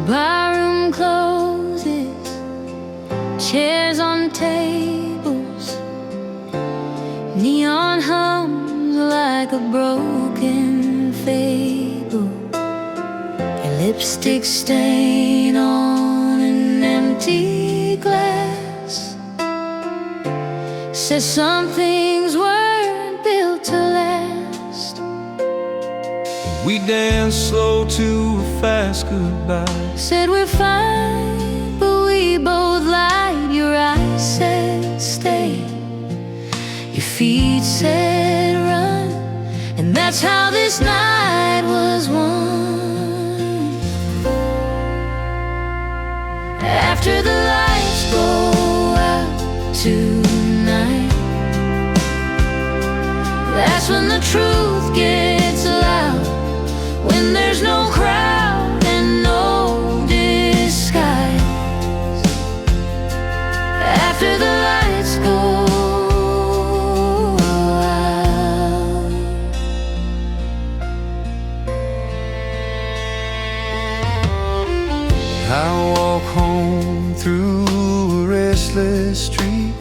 Barroom closes, chairs on tables, neon hums like a broken fable. Your lipstick stain on an empty glass says some things weren't built to last. We danced slow to a fast goodbye. Said we're fine, but we both lied. Your eyes said stay, your feet said run, and that's how this night was won. After the lights go out tonight, that's when the truth gets loud. When there's no crowd and no disguise. After the lights go out. I walk home through a restless street.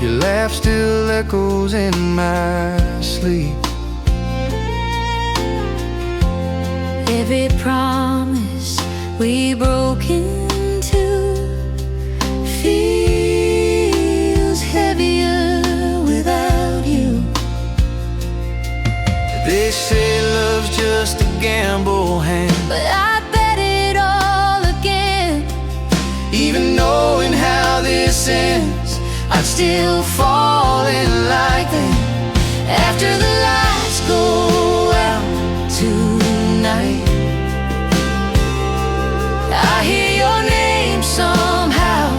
Your laugh still echoes in my sleep. Every promise we broke into feels heavier without you. They say love's just a gamble hand, but I bet it all again. even knowing how this ends, I'd still fall in like that. After the lights go out tonight, I hear your name somehow.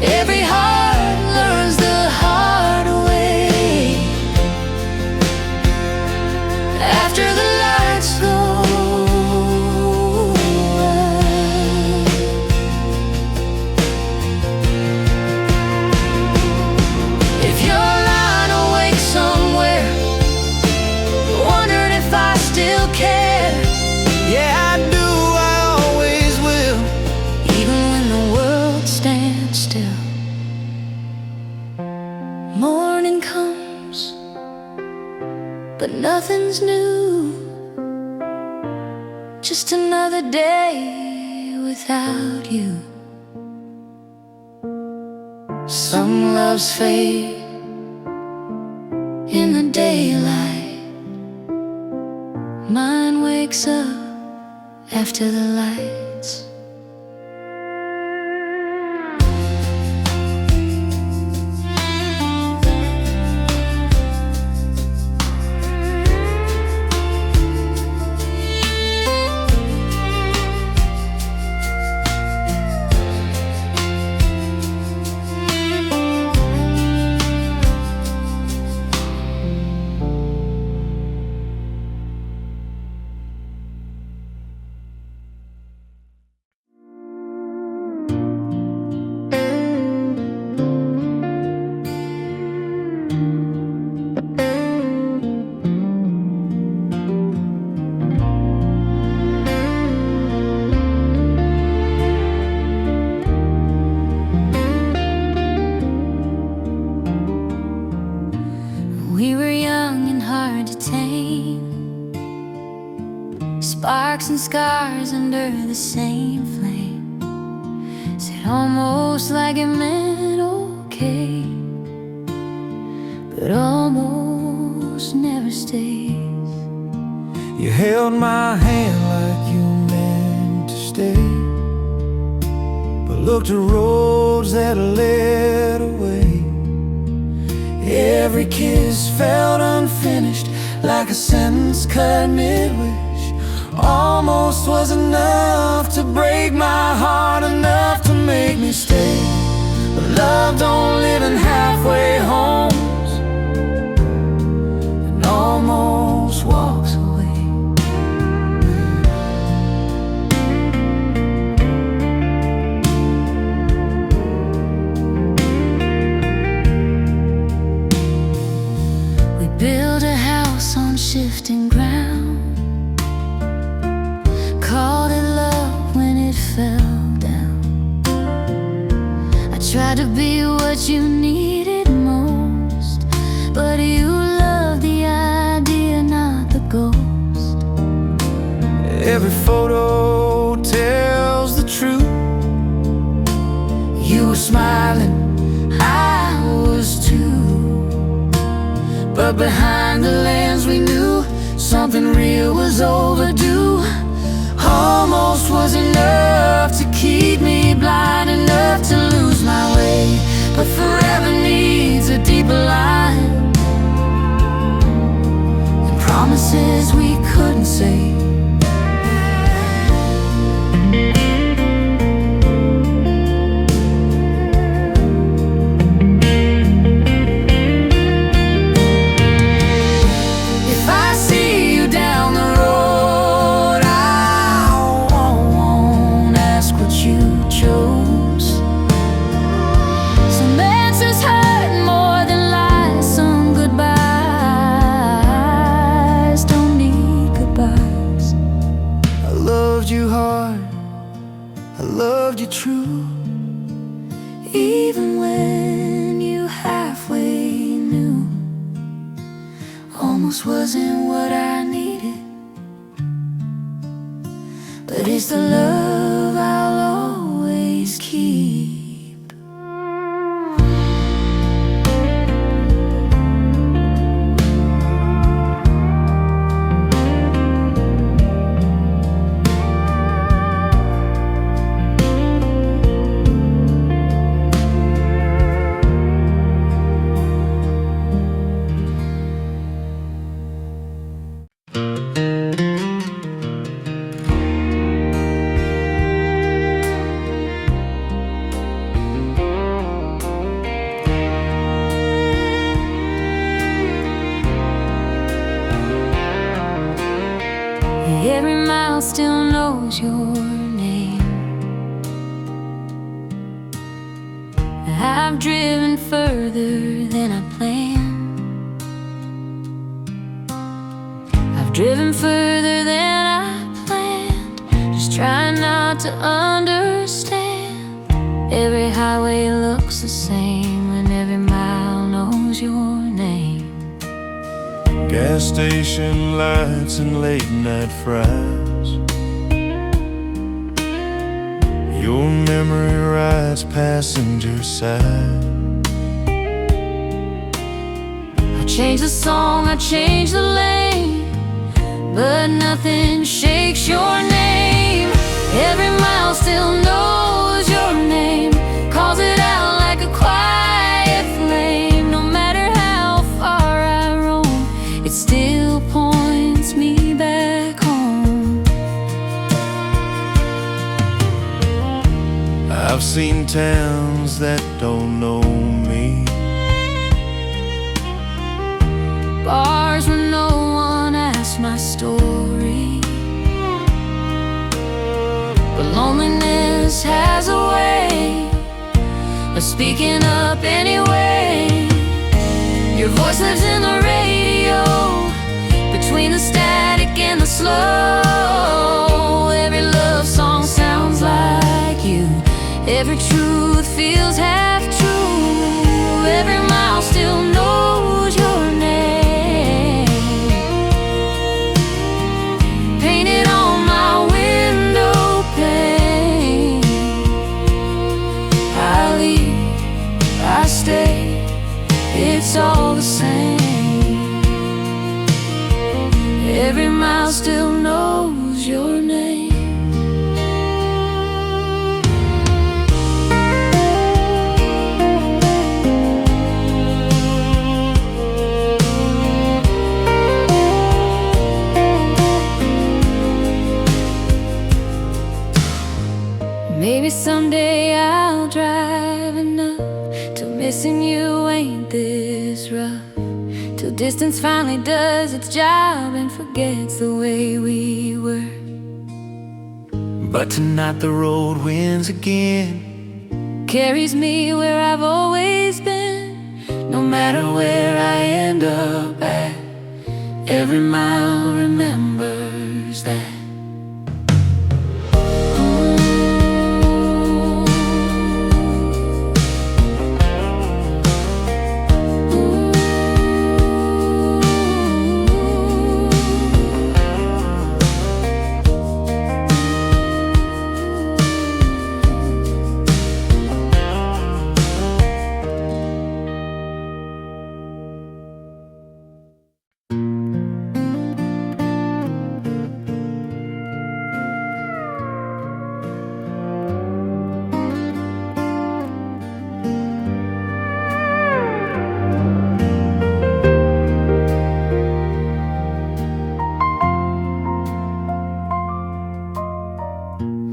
Every heart learns the hard way. After the lights go out. If you're lying awake somewhere, wondering if I still care, Yeah, I do, I always will. even when the world stands still. Morning comes, but nothing's new. Just another day without you. Some loves fade in the daylight. Mine wakes up after the lights. We were young and hard to tame, sparks and scars under the same flame. Said almost like it meant okay, but almost never stays. You held my hand like you meant to stay, but looked at roads that led away. Every kiss felt unfinished, like a sentence cut mid-wish. Almost was enough to break my heart, enough to make me stay. But love don't live in halfway homes, and almost walks away. tried to be what you needed most, but you loved the idea, not the ghost. Every photo tells the truth. You were smiling, I was too, but behind the lens we knew something real was overdue. Almost was enough to keep me blind enough to lose my way, but forever needs a deeper line, and promises we couldn't say. True, even when you halfway knew. Almost wasn't what I needed, but it's the love I'll always keep. Every mile still knows your name. I've driven further than I planned. I've driven further than I planned, just trying not to understand. Every highway looks the same when every mile knows your name. Gas station lights and late night fries. Your memory rides passenger side. I changed the song, I changed the lane, but nothing shakes your name. Every mile still knows your name, calls it out like a quiet flame. No matter how far I roam, it still points me back home. I've seen towns that don't know me, bars where no one asks my story, but loneliness has a way of speaking up anyway. Your voice lives in the radio, between the static and the slow. Every love song sounds like you, every truth feels half true. Every mile still knows your name, painted on my window pane. I leave, I stay, it's all the same. Every mile still knows your name. Maybe someday I'll drive enough till missing you ain't this rough, till distance finally does its job and forgets the way we were. But tonight the road wins again, Carries me where I've always been. no matter where I end up at. Every mile remembers that.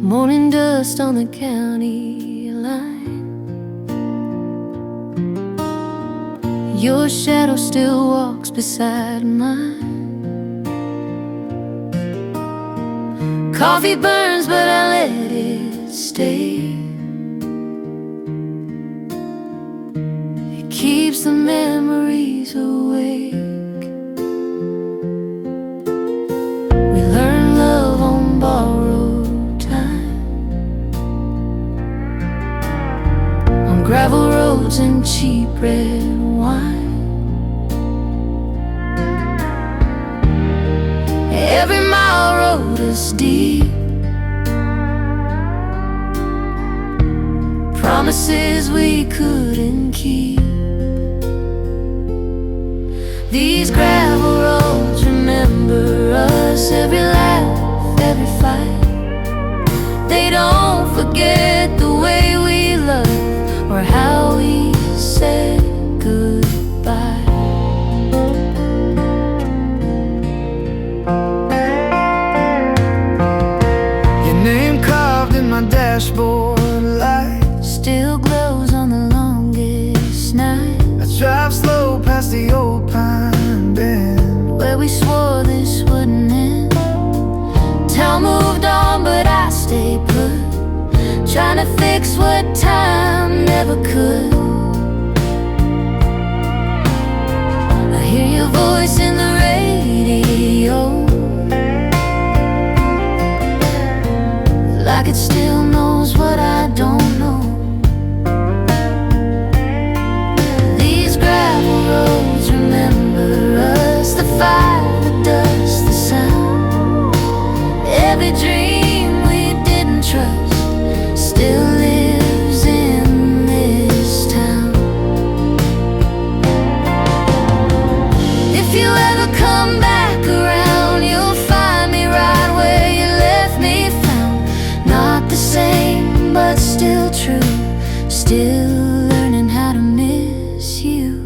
Morning dust on the county line. Your shadow still walks beside mine. Coffee burns, but I let it stay. It keeps the memories awake. We learn love on borrowed time, on gravel roads and cheap red wine. Every mile rode us deep, promises we couldn't keep. These gravel roads remember us, every laugh, every fight. They don't forget the way we loved or how we said goodbye. My dashboard light still glows on the longest night. I drive slow past the old pine bend where we swore this wouldn't end. Town moved on, but I stayed put, trying to fix what time never could. I hear your voice in the radio, like it still knows what I don't know. These gravel roads remember us, the fire, the dust, the sound. Every dream we didn't trust still lives in this town. If you ever come back around, you'll find me right where you left me. Not the same, but still true. Still learning how to miss you.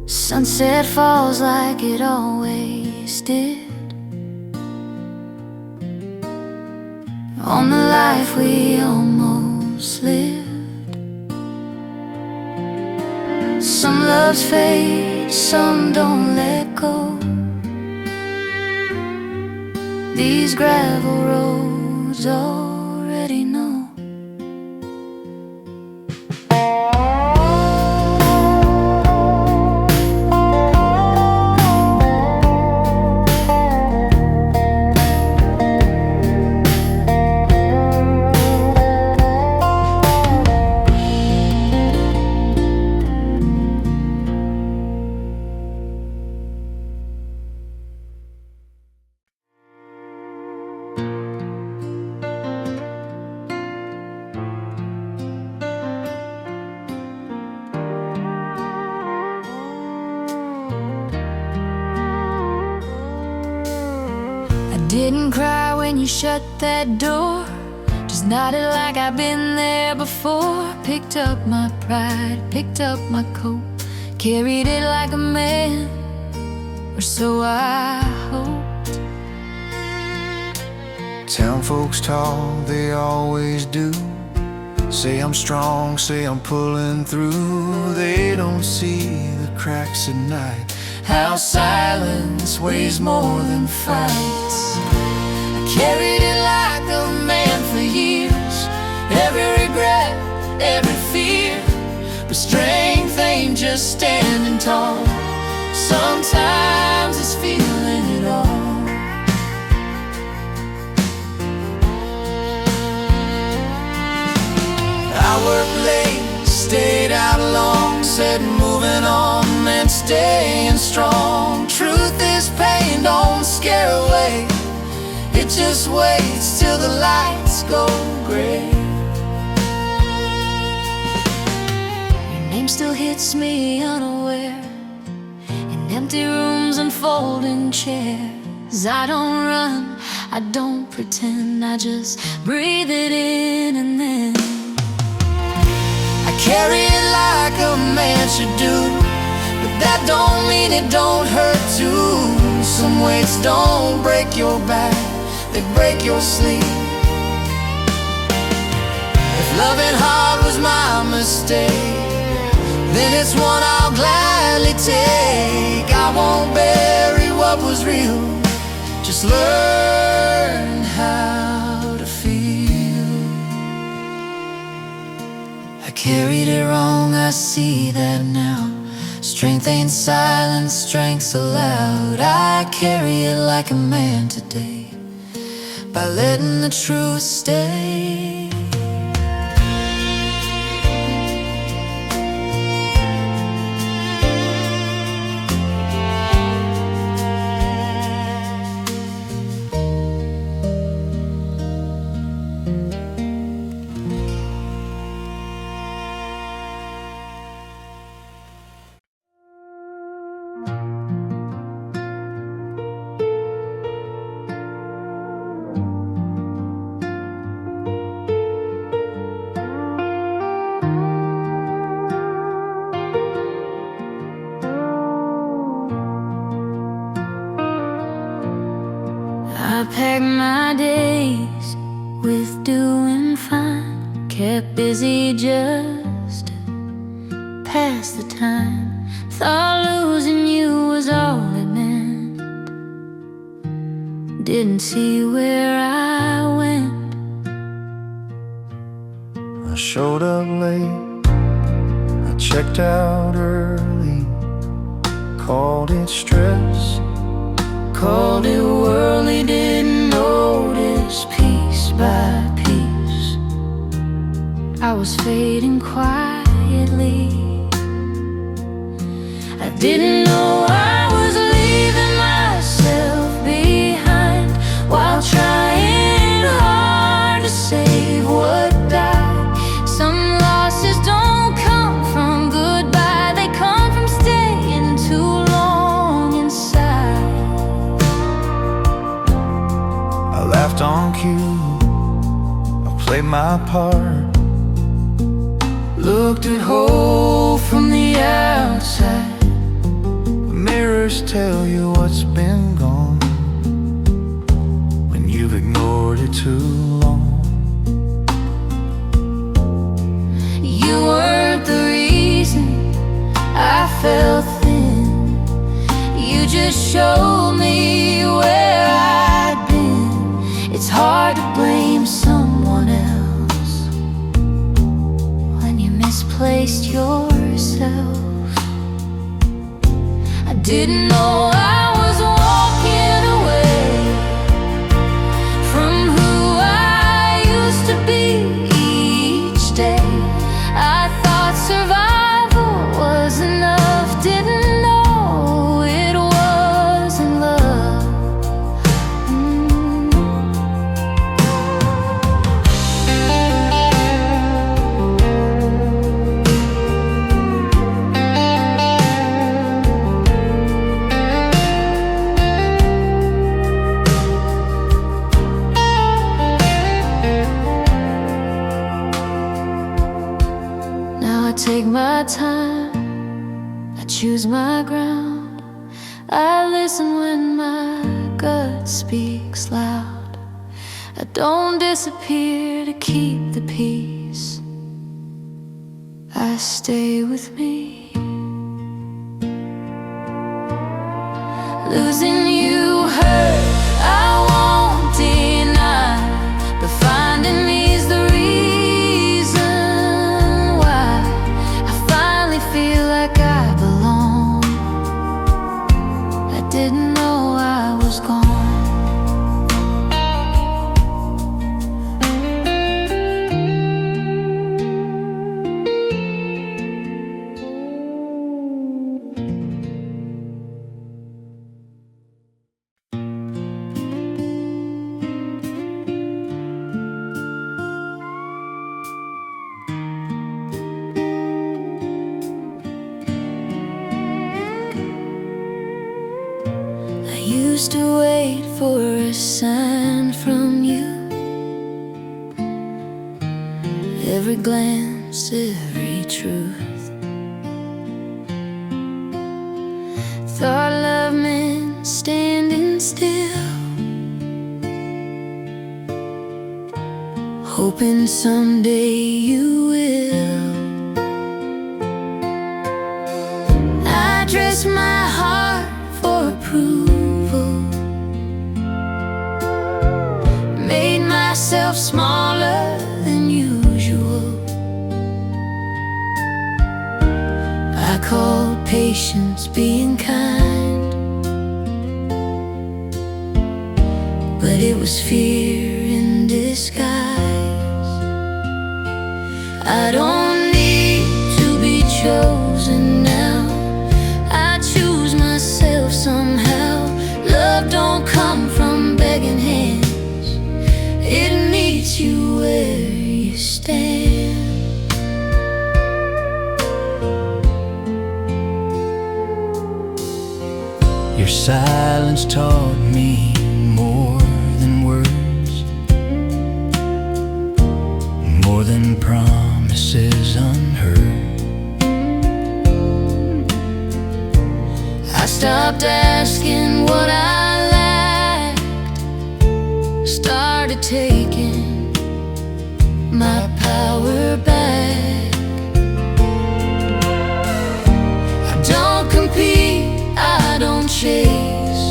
Sunset falls like it always did on the life we almost lived. Some loves fade, some don't let go. These gravel roads already know. Didn't cry when you shut that door, just nodded like I've been there before. Picked up my pride, picked up my coat, carried it like a man, or so I hoped. Town folks talk, they always do. Say I'm strong, say I'm pulling through. They don't see the cracks at night, how silence weighs more than fights. I carried it like a man for years, every regret, every fear. But strength ain't just standing tall, sometimes it's feeling it all. I worked late, stayed out long, said moving on meant staying strong. Truth is pain, don't scare away, it just waits till the lights go gray. Your name still hits me unaware, in empty rooms and folding chairs. I don't run, I don't pretend, I just breathe it in and then I carry it like a man should do, but that don't mean it don't hurt too. Some weights don't break your back, they break your sleep. If loving hard was my mistake, then it's one I'll gladly take. I won't bury what was real, just learn how to feel. I carried it wrong, I see that now. Strength ain't silent, strength's allowed. I carry it like a man today, by letting the truth stay. I packed my days with doing fine, kept busy just to pass the time. Thought losing you was all it meant, didn't see where I went. I showed up late, I checked out early, called it stress, Called it worldly, didn't notice piece by piece I was fading quietly. I didn't know I was leaving myself behind, while trying hard to save what died. Some losses don't come from goodbye, they come from staying too long inside. I laughed on cue, I played my part, Looked at hope from the outside. the mirrors tell you what's been gone when you've ignored it too long. You weren't the reason I felt thin, you just showed me where I'd been. It's hard to blame someone else when you misplaced yourself. I didn't know I was walking away from who I used to be each day. I thought survival was enough, didn't know it wasn't love. Now I take my time, I choose my ground, I listen when my gut speaks loud. I don't disappear to keep the peace, I stay with me. Losing you hurt, I won't deny, but finding me's the reason why I finally feel like I belong. I didn't know I was gone. I used to wait for a sign from you, every glance, every truth. Thought love meant standing still, hoping someday you will. I dress my heart for approval, made myself smaller than usual. I called patience being kind, but it was fear in disguise. I don't need to be chosen now, I choose myself somehow. Love don't come from begging hands, it meets you where you stand. Your silence taught me more than words, more than promises unheard. I stopped asking what I lacked, started taking my power back. I don't compete, I don't chase,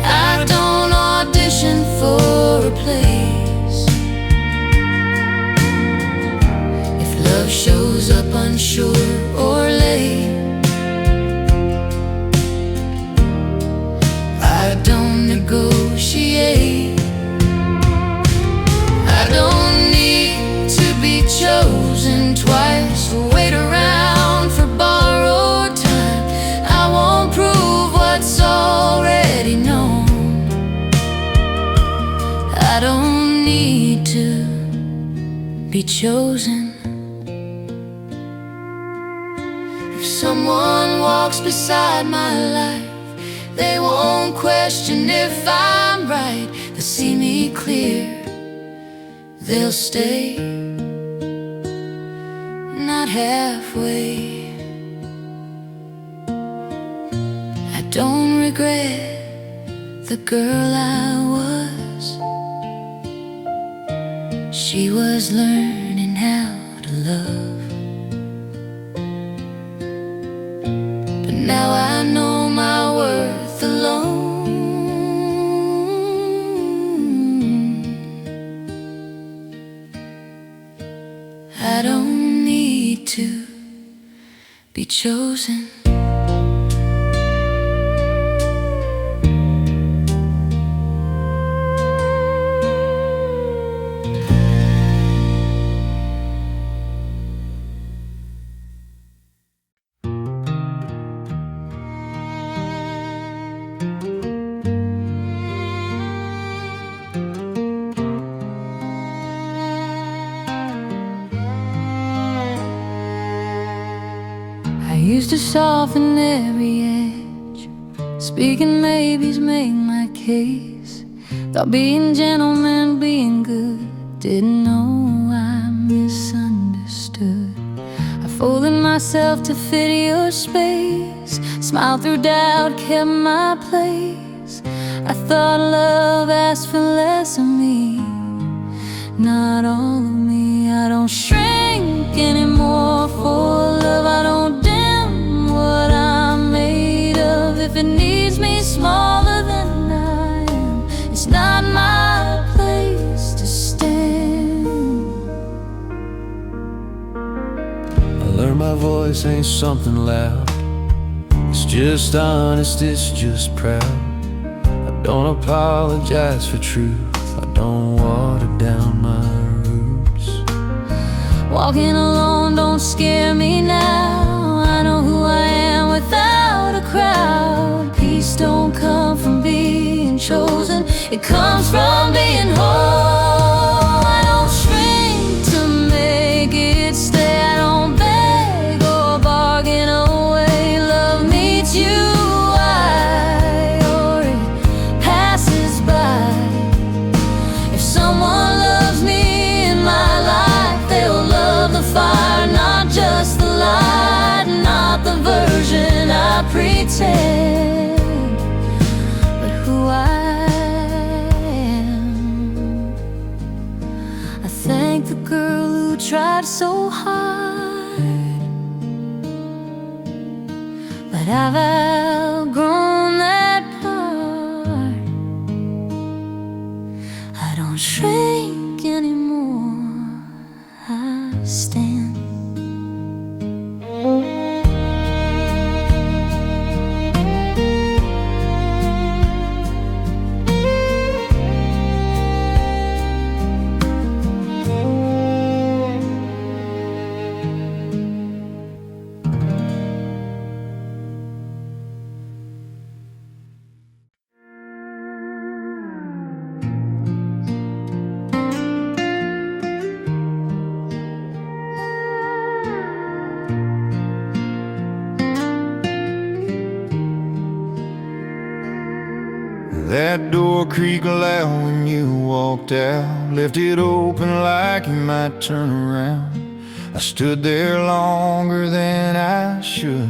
I don't audition for a place. If love shows up unsure or late, I don't negotiate. I don't need to be chosen twice or wait around for borrowed time. I won't prove what's already known. I don't need to be chosen. If someone walks beside my life, they won't question if I'm right. They'll see me clear, they'll stay, not halfway. I don't regret the girl I was. She was learning how to love, but now I know my worth alone. I don't need to be chosen. I used to soften every edge, speaking maybes make my case. Thought being gentle meant being good, didn't know I misunderstood. I folded myself to fit your space, smiled through doubt, kept my place. I thought love asked for less of me, not all of me. I don't shrink anymore for love, I don't dim what I'm made of. If it needs me smaller than I am, it's not my place to stand. I learned my voice ain't something loud, it's just honest, it's just proud. I don't apologize for truth, I don't water down my roots. Walking alone don't scare me now, I know who I am without a crowd. Peace don't come from being chosen, it comes from being whole. I don't shrink to make it stay, I don't beg or bargain away. Love meets you wide or it passes by. If someone loves me in my life, they'll love the fire, not just the light, not the version I pretend, but who I am. That door creaked loud when you walked out, left it open like you might turn around. I stood there longer than I should,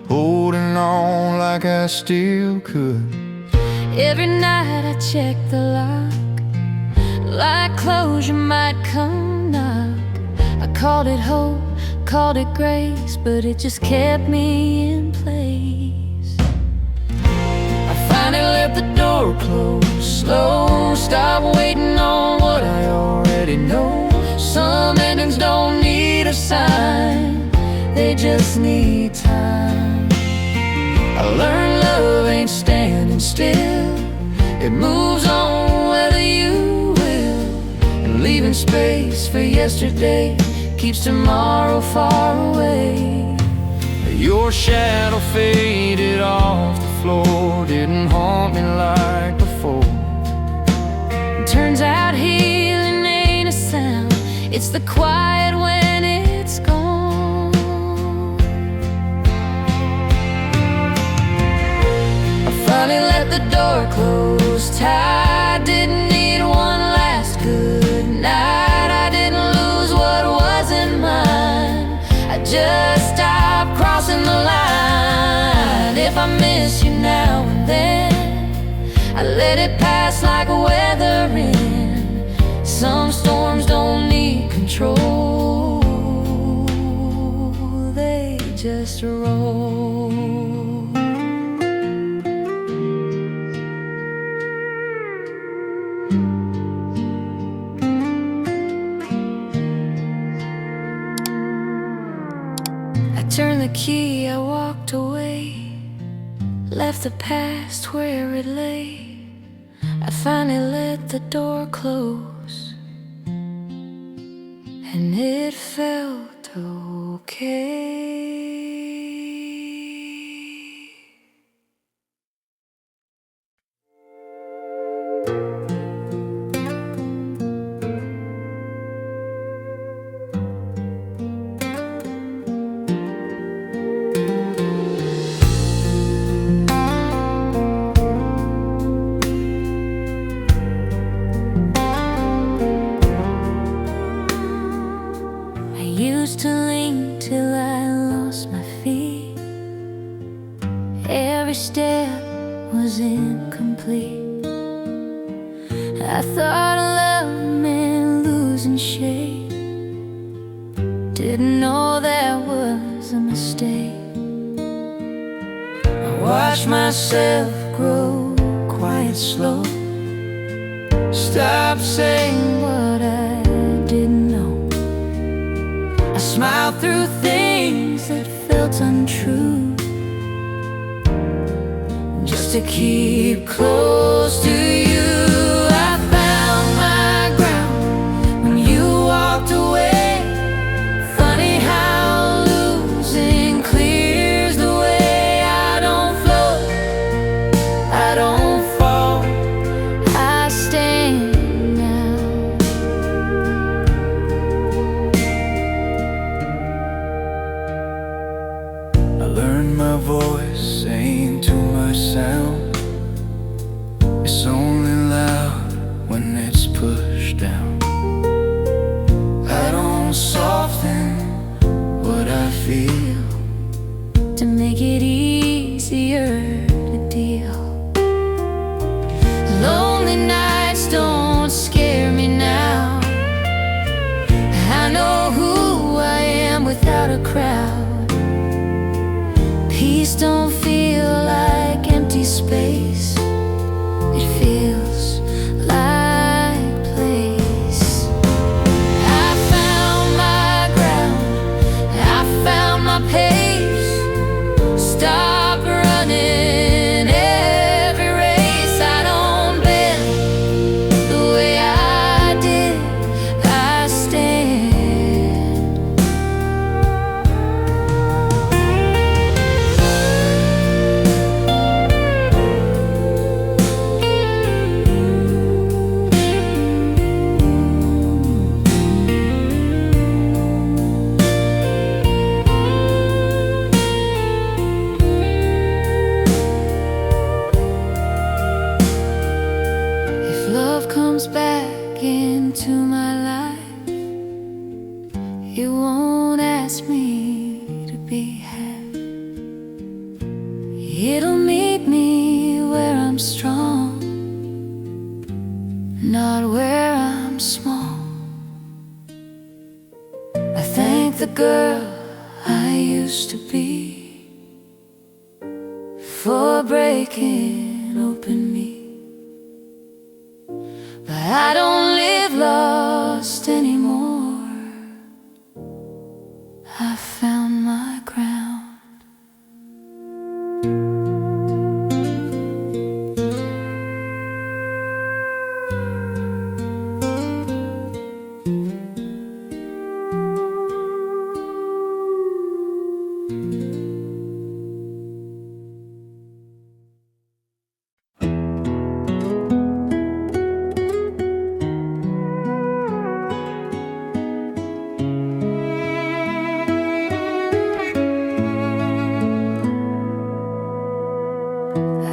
holding on like I still could. Every night I check the lock, like closure might come knock. I called it hope, called it grace, but it just kept me in place. I finally let the door close slow, stop waiting on what I already know. Some endings don't need a sign, they just need time. I learned love ain't standing still, it moves on whether you will. And leaving space for yesterday keeps tomorrow far away. Your shadow faded off the floor, didn't haunt me like before. Turns out healing ain't a sound, it's the quiet when it's gone. I finally let the door close tight, didn't need one last good night. I didn't lose what wasn't mine, I just stopped crossing the line. If I miss you now and then, I let it pass like a weathering. Some storms don't need control, they just roll. I turned the key, I walked away, left the past where it lay. I finally let the door close, and it felt okay. Used to lean till I lost my feet. Every step was incomplete. I thought love meant losing shape, didn't know that was a mistake. I watched myself grow quiet, slow, Stop saying what I didn't know. I smiled through things that felt untrue, just to keep close to you. I found my ground when you walked away. Funny how losing clears the way. I don't float, I don't fall, I stand now. I learned my voice ain't too much sound, it's only into my life. You won't ask me to be happy. It'll meet me where I'm strong, not where I'm small. I thank the girl I used to be for breaking open me. But I don't live lost anymore. I found my ground.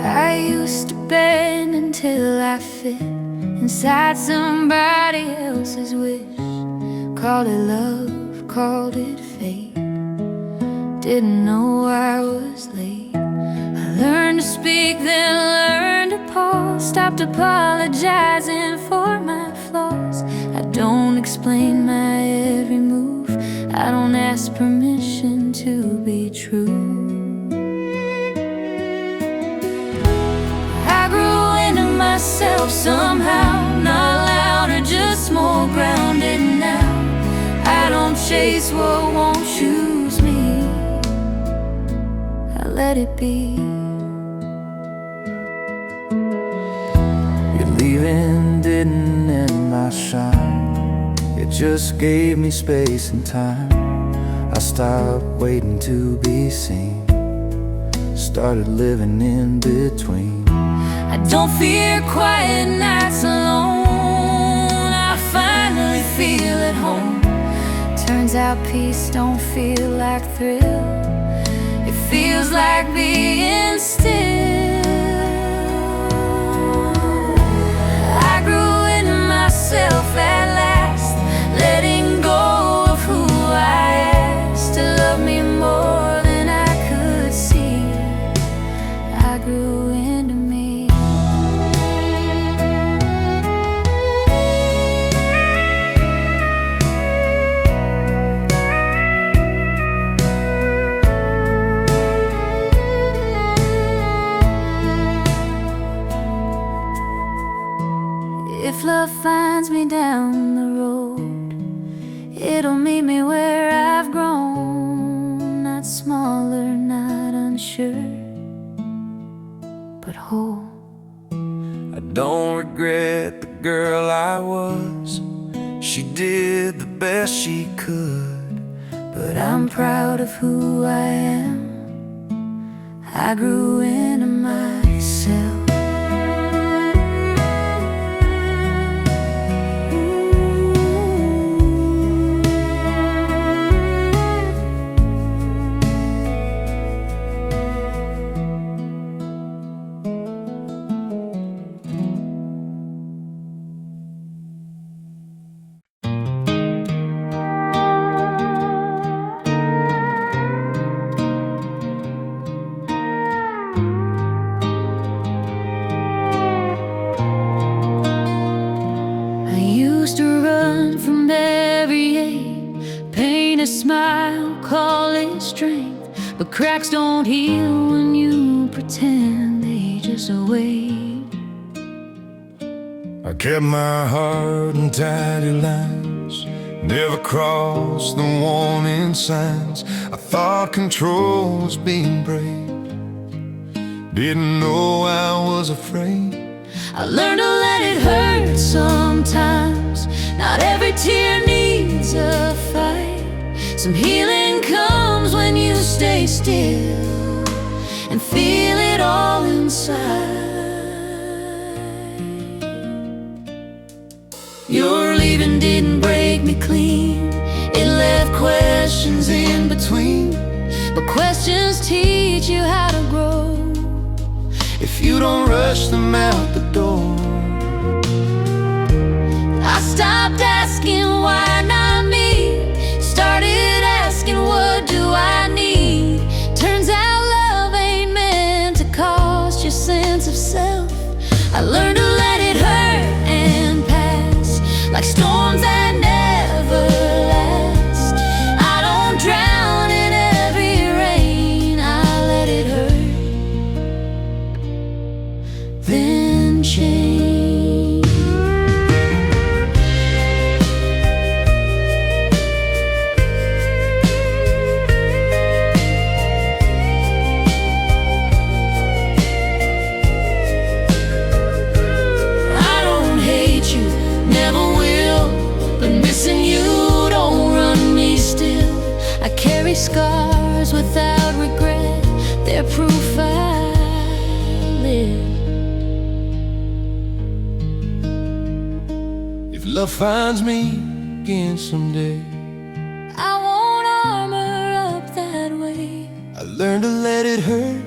I used to bend until I fit inside somebody else's wish. Called it love, called it fate. Didn't know I was late. I learned to speak, then learned to pause. Stopped apologizing for my flaws. I don't explain my every move. I don't ask permission to be true. Myself somehow, not loud or just more grounded now. I don't chase what won't choose me. I let it be. Your leaving didn't end my shine. It just gave me space and time. I stopped waiting to be seen, started living in between. I don't fear quiet nights alone. I finally feel at home. Turns out peace don't feel like thrill. It feels like being still. I grew into myself at last, letting go of who I asked to love me more than I could see. I grew into me. If love finds me down the road, it'll meet me where I've grown. Not smaller, not unsure, but whole. I don't regret the girl I was. She did the best she could. But I'm proud of who I am. I grew into myself. A smile, call it strength, but cracks don't heal when you pretend they just wait. I kept my heart in tidy lines, never crossed the warning signs. I thought control was being brave, didn't know I was afraid. I learned to let it hurt sometimes. Not every tear needs a fight. Some healing comes when you stay still and feel it all inside. Your leaving didn't break me clean. It left questions in between. But questions teach you how to grow if you don't rush them out the door. I stopped asking why not me, started asking what do I need. Turns out love ain't meant to cost your sense of self. I learned to let it hurt and pass, like storms that never last. I don't drown in every rain, I let it hurt, then change. I don't hate you, never will, but missing you don't run me still. I carry scars without regret, they're proof I live. If love finds me again someday, I won't armor up that way. I learn to let it hurt.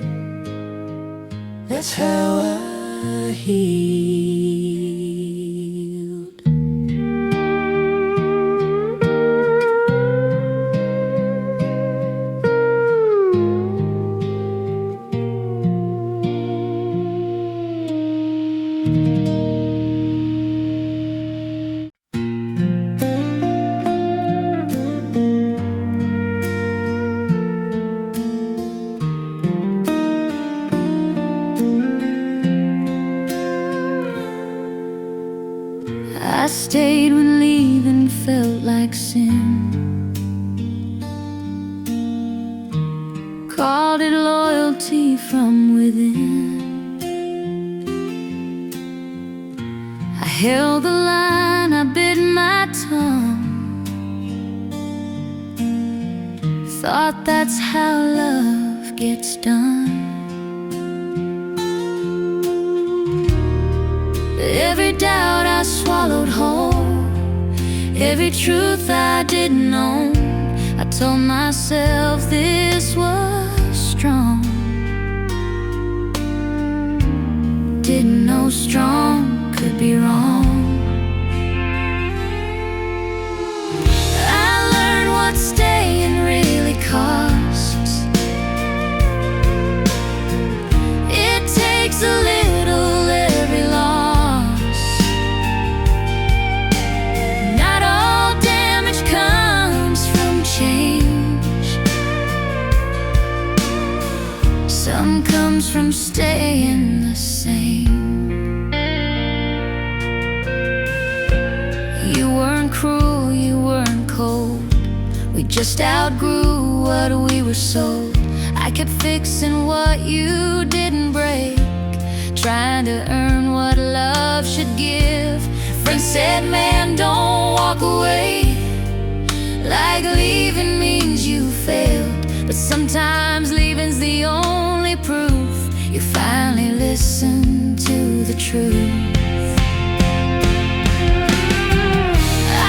That's how I healed. I stayed when leaving felt like sin, called it loyalty from within. I held the line, I bit my tongue, thought that's how love gets done. Every doubt I swallowed whole, every truth I didn't know. I told myself this was strong, didn't know strong could be wrong. I learned what staying really costs. It takes a little every loss. Some comes from staying the same. You weren't cruel, you weren't cold, we just outgrew what we were sold. I kept fixing what you didn't break, trying to earn what love should give. Friends said, man, don't walk away, like leaving means you failed. But sometimes leaving's the only proof you finally listen to the truth.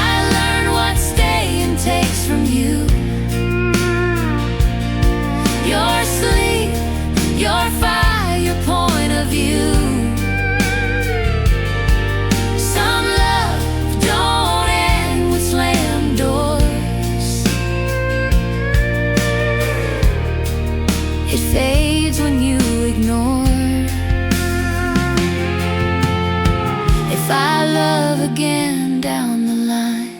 I learned what staying takes from you. Your sleep, your fire, your point of view. Some love don't end with slammed doors. It fades when you ignore. If I love again down the line,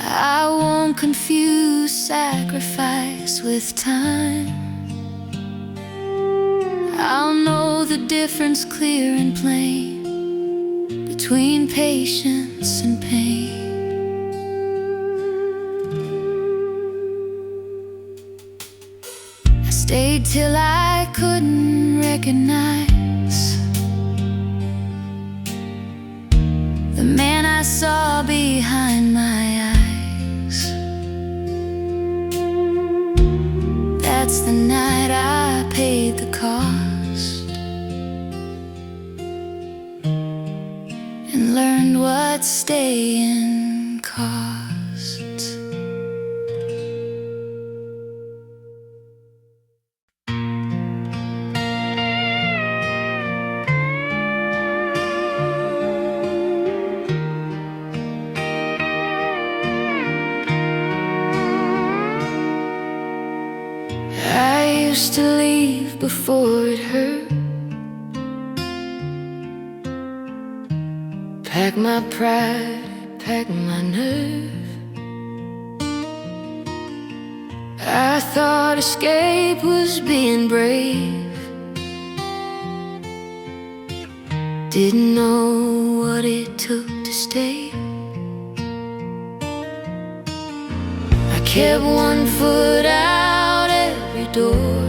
I won't confuse sacrifice with time. I'll know the difference clear and plain between patience and pain. I stayed till I couldn't recognize the man I saw behind my eyes. That's the night I paid the cost and learned what staying costs. before it hurt. Pack my pride, pack my nerve. I thought escape was being brave. Didn't know what it took to stay. I kept one foot out every door.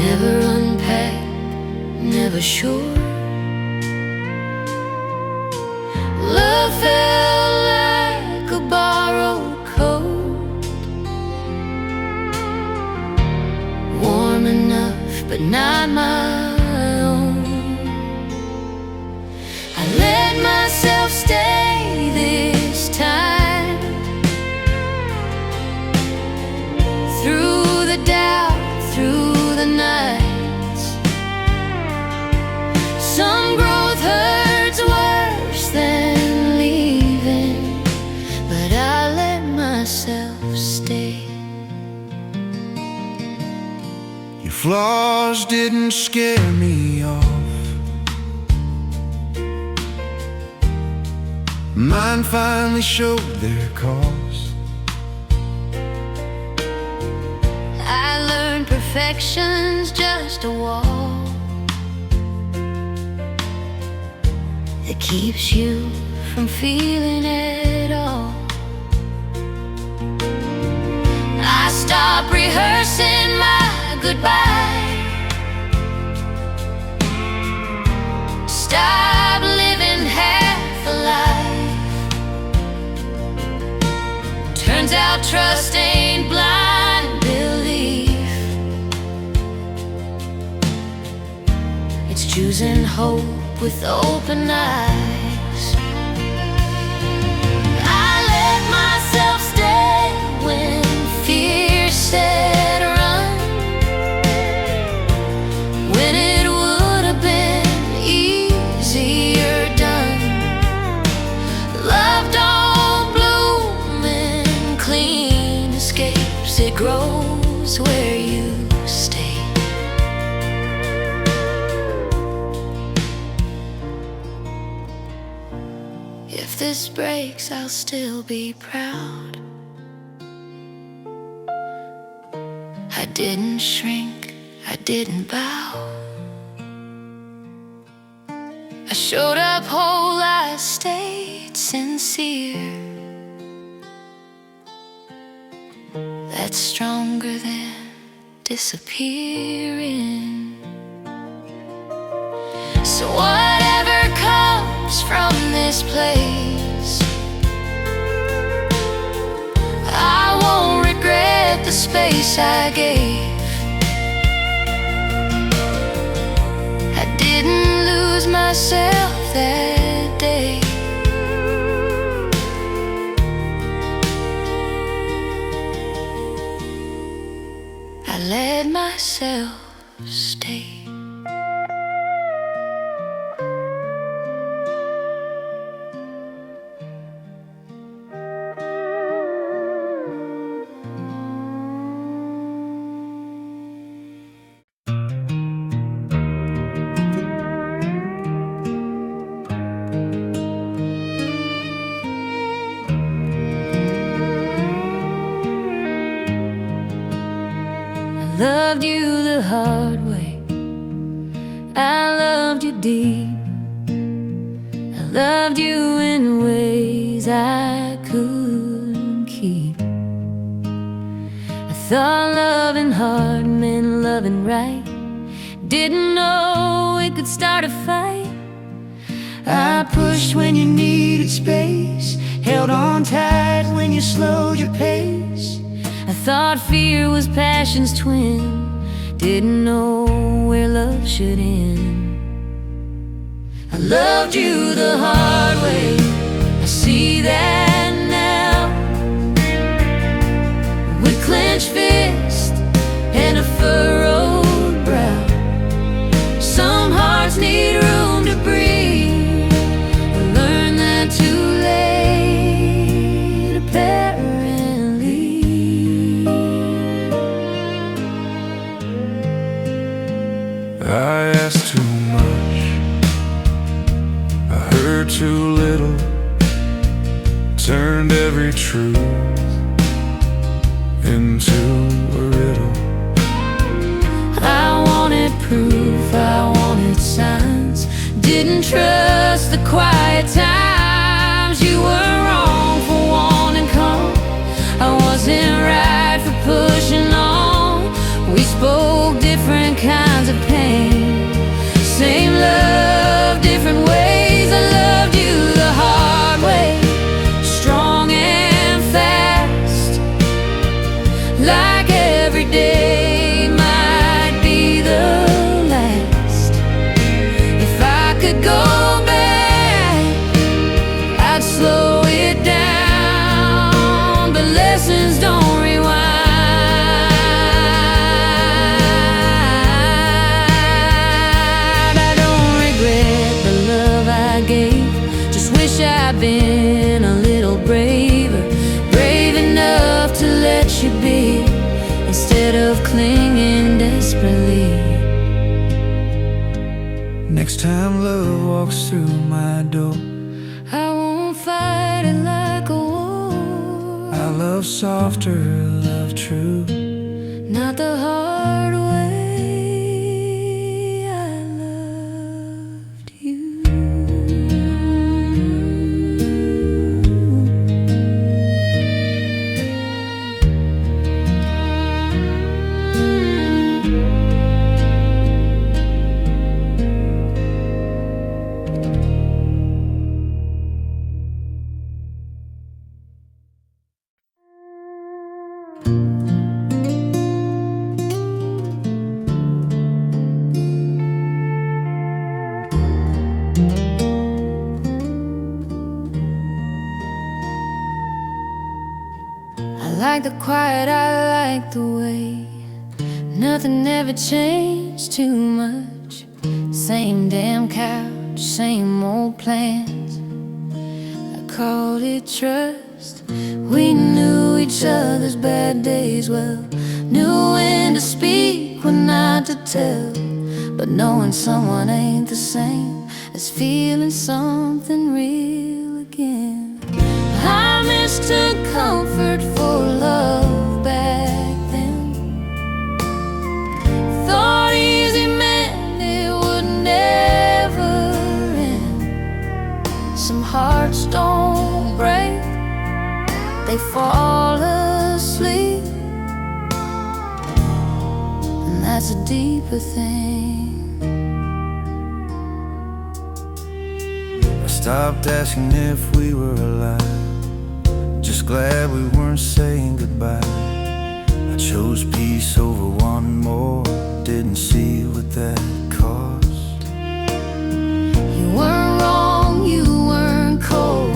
Never unpacked, never sure. Love felt like a borrowed coat, warm enough but not my own. I let myself stay this time, through the doubt, through the nights. Some growth hurts worse than leaving, but I let myself stay. Your flaws didn't scare me off. Mine finally showed their cause. I learned perfection's just a wall that keeps you from feeling it all. I stopped rehearsing my goodbye, stop living half a life. Turns out trust ain't blind belief, it's choosing hope with open eyes. I let myself stay when fear said run, when it would have been easier done. Love don't bloom in clean escapes, it grows where you stay. If this breaks, I'll still be proud. I didn't shrink, I didn't bow. I showed up whole, I stayed sincere. That's stronger than disappearing. So whatever comes from this place, I won't regret the space I gave. I didn't lose myself that day. I let myself stay. Loved you the hard way, I loved you deep. I loved you in ways I couldn't keep. I thought loving hard meant loving right, didn't know it could start a fight. I pushed when you needed space, held on tight when you slowed your pace. I thought fear was passion's twin, didn't know where love should end. I loved you the hard way, I see that now. With clenched fist and a furrowed brow. Some hearts need room to breathe, I learned that too late, apparently. I asked too much, I heard too little, turned every truth into a riddle. I wanted proof, I wanted signs, didn't trust the quiet times. You were wrong for wanting calm, I wasn't right for pushing on. We spoke different kinds of pain, same love, different ways. I loved you the hard way, strong and fast, like every day might be the last. If I could go back, I'd slow it down, but lessons don't rewind. I don't regret the love I gave, just wish I'd been a little braver, brave enough to let you be, instead of clinging desperately. Next time love walks through my door, I won't fight it like a war. I love softer, love true. Not the hard way, I loved you. I like the quiet, I like the way nothing ever changed too much. Same damn couch, same old plans. I called it trust. We knew each other's bad days well, knew when to speak, when not to tell. But knowing someone ain't the same as feeling something real again. I mistook comfort for love back then. Thought easy meant it would never end. Some hearts don't break, they fall asleep, and that's a deeper thing. I stopped asking if we were alive, just glad we weren't saying goodbye. I chose peace over one more, didn't see what that cost. You weren't wrong, you weren't cold,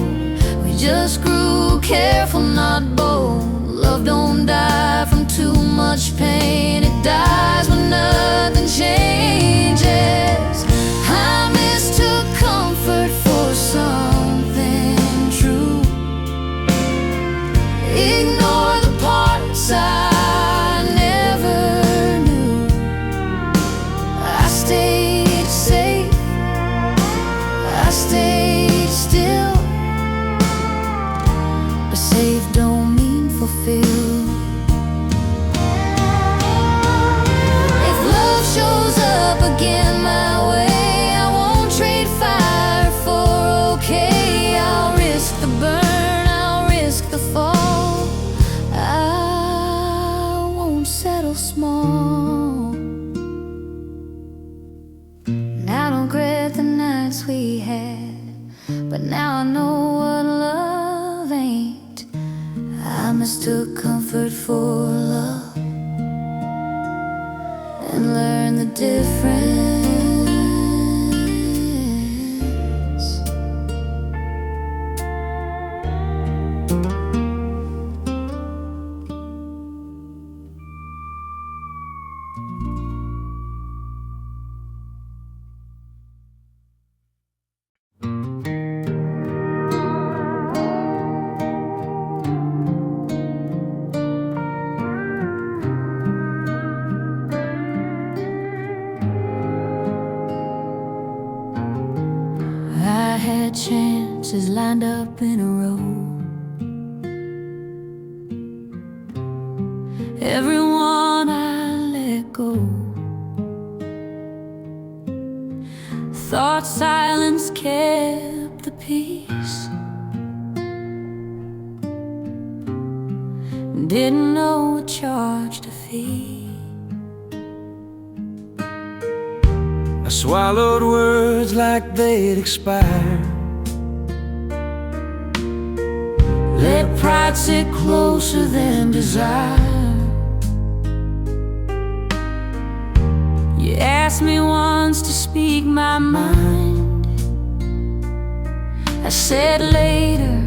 we just grew careful, not bold. Love don't die from too much pain, it dies when nothing changes. I mistook comfort for something true. Ignore the parts I never knew. I stayed safe, I stayed still, but safe don't mean fulfilled. If love shows up again my way, I won't trade fire for okay. I'll risk the burn, I'll risk the fall, I won't settle small. And I don't regret the nights we had, but now I know what love ain't. I mistook comfort for love and learned the difference. chances lined up in a row. Everyone I let go. Thought silence kept the peace. Didn't know what charge to fee. I swallowed words like they'd expired. Let pride sit closer than desire. You asked me once to speak my mind. I said later,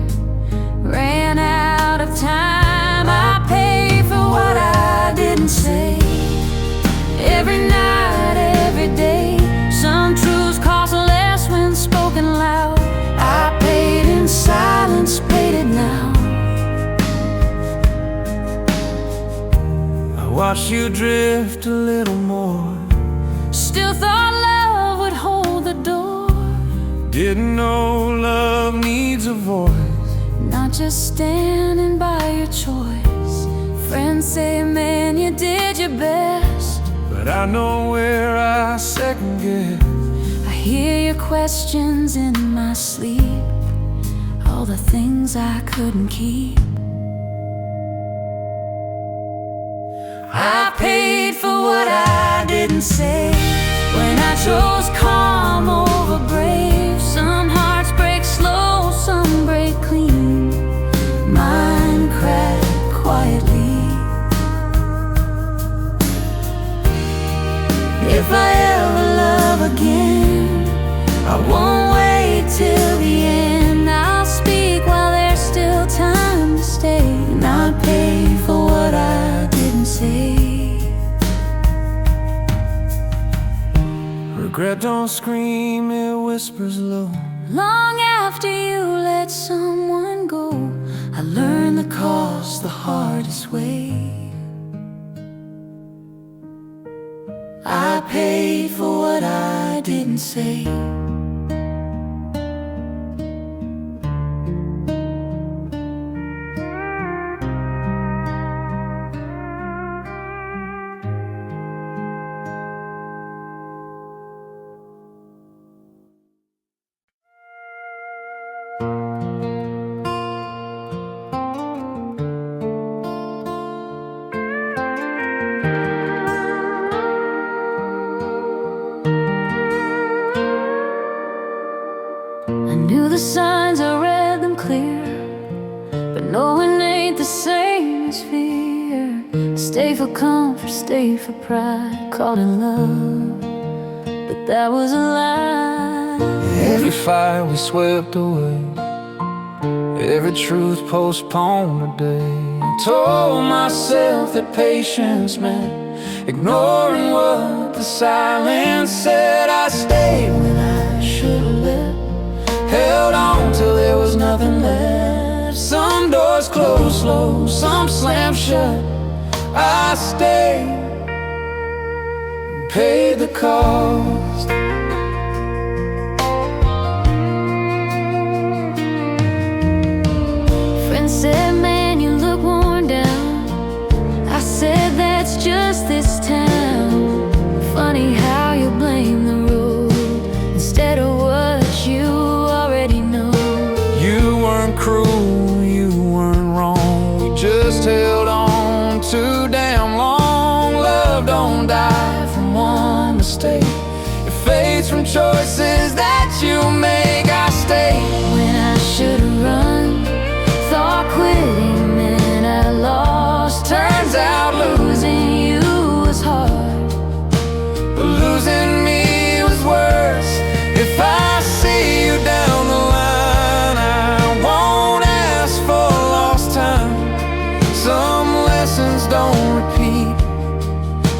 ran out of time. I paid for what I didn't say. Every night, every day, some truths cost less when spoken loud. I paid in silence, paid it now. I watched you drift a little more. Still thought love would hold the door. Didn't know love needs a voice, Not just standing by your choice. Friends say, man, you did your best. but I know where I second guess. I hear your questions in my sleep, all the things I couldn't keep. I paid for what I didn't say, when I chose calm over brave. Some hearts break slow, some break clean. Mine cracked quietly. If I ever love again, I won't wait till the end. I'll speak while there's still time to stay, not pay for what I didn't say. Regret don't scream, it whispers low. Long after you let someone go, I learned the cost the hardest way. I paid for what I didn't say. I knew the signs, I read them clear, but knowing ain't the same as fear. Stay for comfort, stay for pride, caught in love, but that was a lie. Every fight we swept away, every truth postponed a day. Told myself that patience meant ignoring what the silence said. I stayed when I should've left, held on till there was nothing left. Some doors close slow, some slam shut. I stayed and paid the cost. Friends said, man, you look worn down. I said, that's just this town. Funny how you blame the road instead of what you already know. You weren't cruel, you weren't wrong. We just held on too damn long. Love don't die from one mistake, it fades from choices that you make. I stayed When I should've run, thought quitting meant I lost. Turns out losing you was hard, but losing me was worse. If I see you down the line, I won't ask for lost time. Some lessons don't repeat,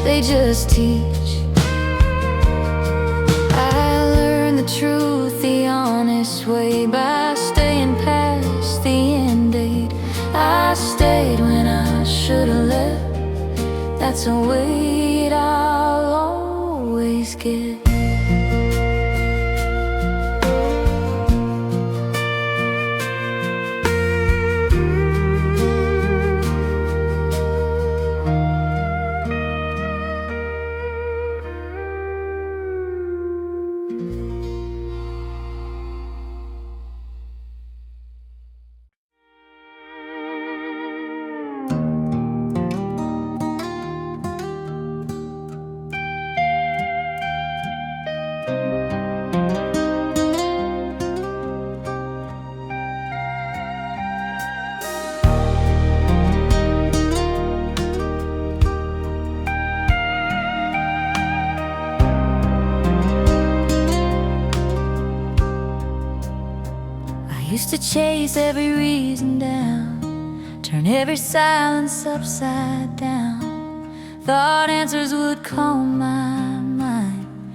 they just teach. I learned the truth the honest way by staying past the end date. I stayed when I should've left. That's a weight I'll always get. used to chase every reason down, turn every silence upside down. Thought answers would calm my mind,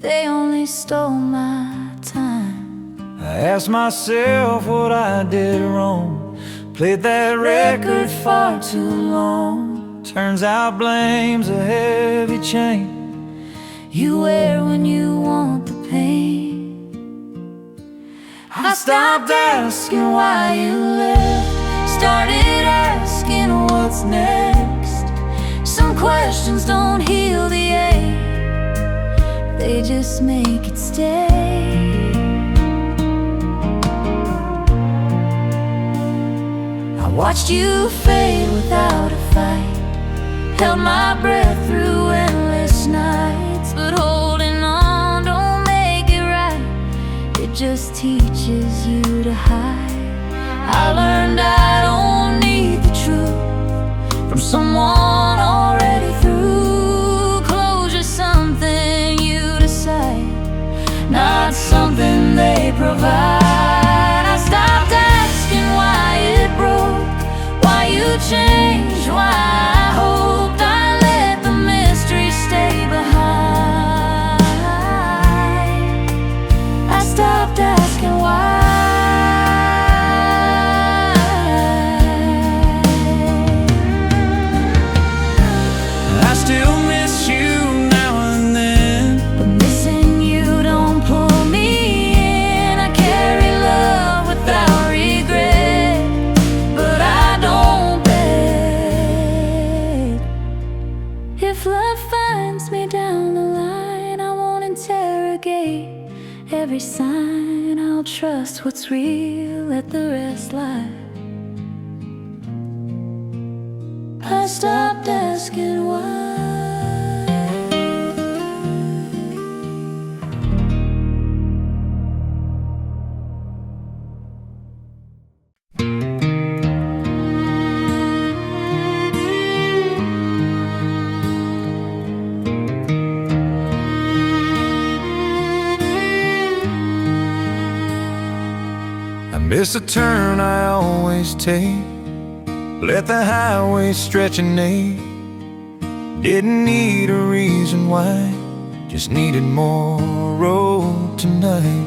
they only stole my time. I asked myself what I did wrong, played that record far too long. Turns out blame's a heavy chain You wear when you want the pain. I stopped asking why you left, Started asking what's next. Some questions don't heal the ache, they just make it stay. I watched you fade without a fight, held my breath through endless nights. But holding on don't make it right, it just teaches you to hide. I learned I don't need the truth from someone already through. Closure's something you decide, not something they provide. I stopped asking why it broke, why you changed, why I hoped I let the mystery stay behind. I stopped asking why. I still miss you now and then, But missing you don't pull me in. I carry love without regret, but I don't beg. If love finds me down the line, I won't interrogate every sign. I'll trust what's real, let the rest lie. I stopped asking why. I miss a turn I always take, let the highway stretch and ache. Didn't need a reason why, just needed more road tonight.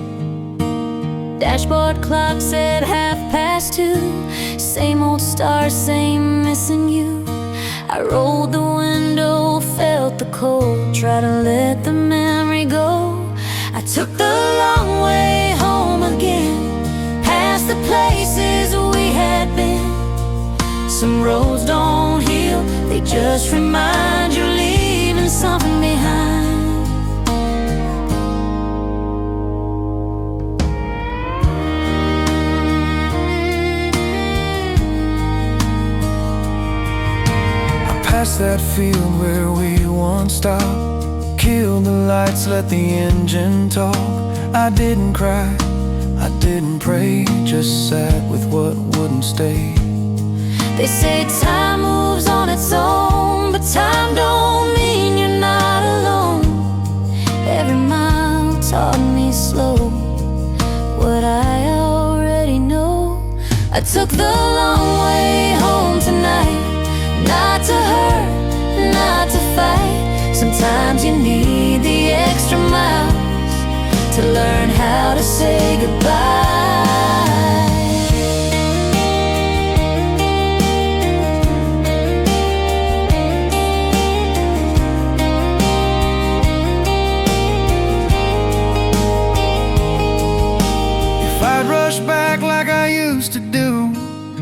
Dashboard clock said 2:30. Same old stars, same missing you. I rolled the window, felt the cold, tried to let the memory go. I took the long way home again, past the places we had been. Some roads don't heal, they just remind you leaving something behind. Past that field where we once stopped, killed the lights, let the engine talk. I didn't cry, I didn't pray, just sat with what wouldn't stay. They say time moves on its own, but time don't mean you're not alone. Every mile taught me slow what I already know. I took the long way home tonight, not to hurt, not to fight. Sometimes you need the extra miles to learn how to say goodbye. If I'd rush back like I used to do,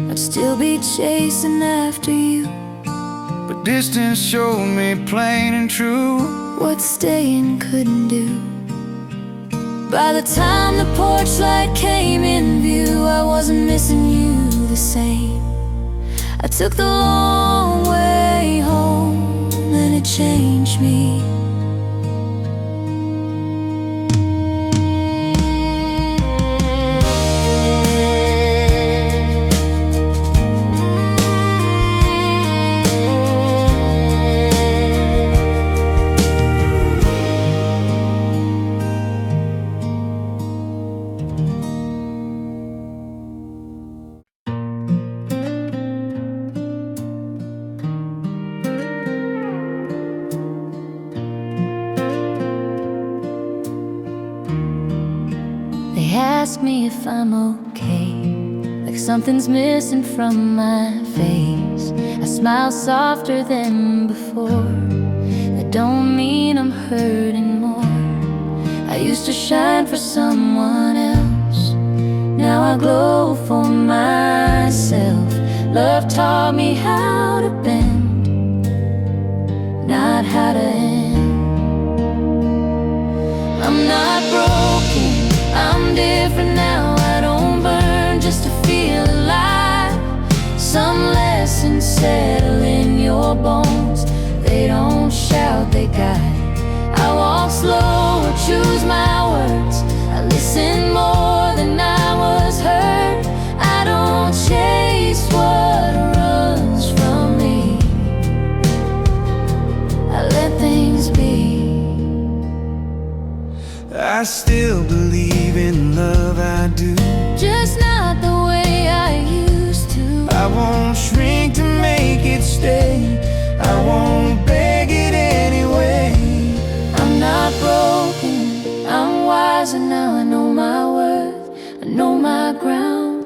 I'd still be chasing after you. but distance showed me plain and true What staying couldn't do. By the time the porch light came in view, I wasn't missing you the same. I took the long way home, and it changed me. ask me if I'm okay, like something's missing from my face. I smile softer than before. That don't mean I'm hurting more. I used to shine for someone else, now I glow for myself. Love taught me how to bend, not how to end. I'm not broken, I'm different now. I don't burn just to feel alive. Some lessons settle in your bones. They don't shout, they guide. I walk slower, choose my words. I listen more than I was heard. I don't chase what runs from me. I let things be. I still believe in love, I do. Just not the way I used to. I won't shrink to make it stay. I won't beg it anyway. I'm not broken, I'm wiser now. I know my worth, I know my ground.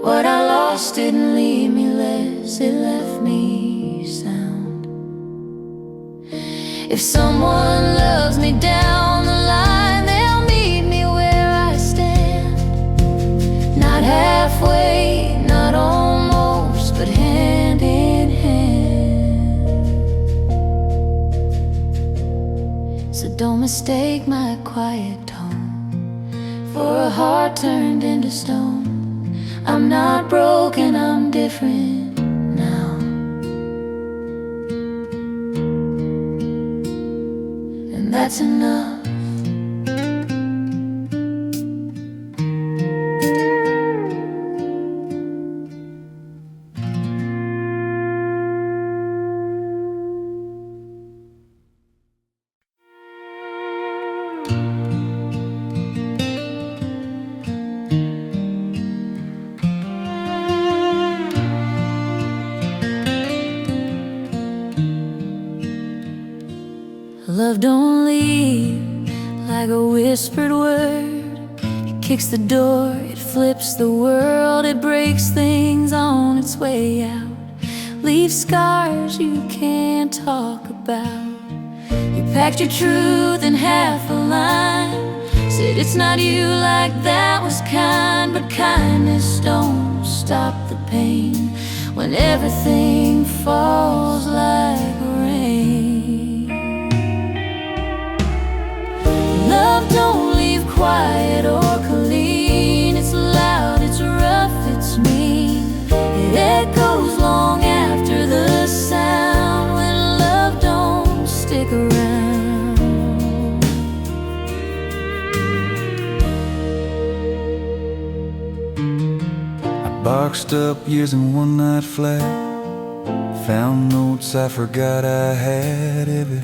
What I lost didn't leave me less, it left me sound. If someone loves me down the line, they'll meet me where I stand. Not halfway, not almost, but hand in hand. So don't mistake my quiet tone for a heart turned into stone. I'm not broken, I'm different now. And that's enough. Love don't leave like a whispered word. It kicks the door, it flips the world. It breaks things on its way out. Leaves scars you can't talk about. You packed your truth in half a line. Said it's not you, like that was kind. But kindness don't stop the pain when everything falls like rain. Love don't leave quiet or clean. It's loud, it's rough, it's mean. It echoes long after the sound when love don't stick around. I boxed up years in one night flat. Found notes I forgot I had. Every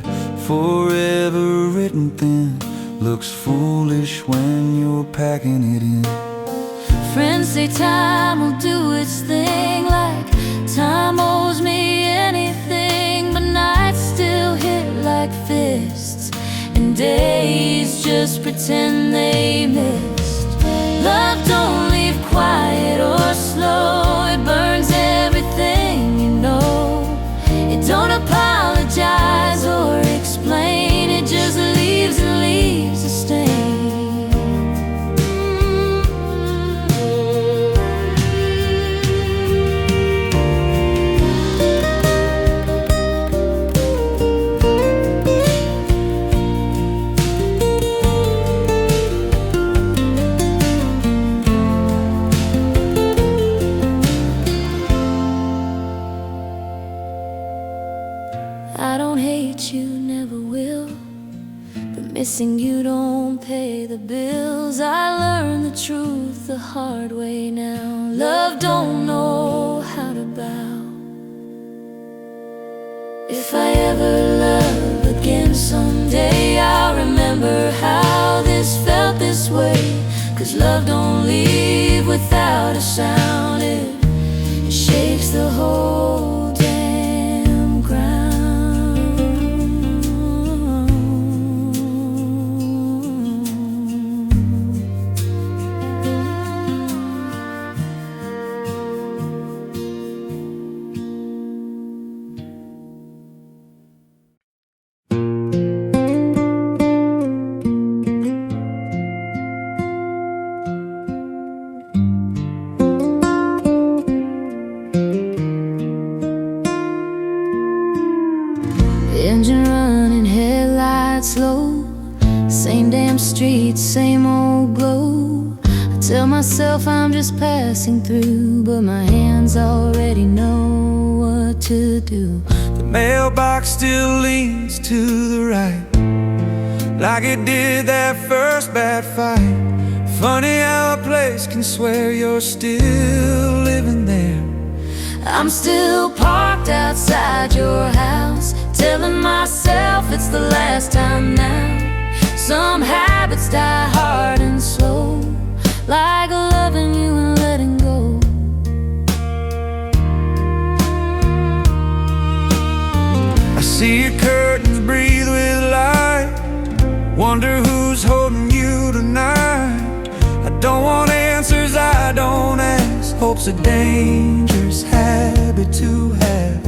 forever written thing looks foolish when you're packing it in. Friends say time will do its thing, like time owes me anything. But nights still hit like fists, and days just pretend they missed. Love don't leave quiet or slow. It burns everything you know. It don't apologize or explain. It just leaves and leaves a stain. I don't hate you, never will. But missing you don't pay the bills. I learned the truth the hard way now. Love don't know how to bow. If I ever love again someday, I'll remember how this felt this way. 'Cause love don't leave without a sound. It shakes the whole damn ground. slow. Same damn streets, same old glow. I tell myself I'm just passing through, but my hands already know what to do. The mailbox still leans to the right, like it did that first bad fight. Funny how a place can swear you're still living there. I'm still parked outside your house, telling myself it's the last time now. Some habits die hard and slow, like loving you and letting go. I see your curtains breathe with light, wonder who's holding you tonight. I don't want answers, I don't ask. Hope's a dangerous habit to have.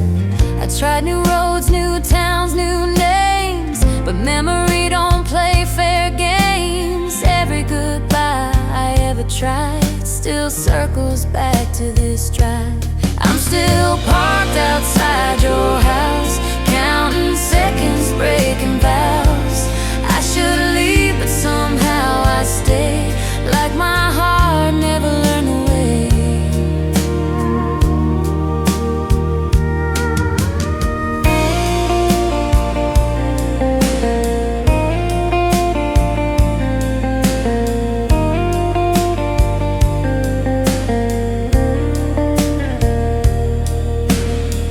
I tried new roads, new towns, new names, but memory don't play fair games. Every goodbye I ever tried still circles back to this drive. I'm still parked outside your house, counting seconds, breaking vows. I should leave, but somehow I stay, like my heart never learned the way.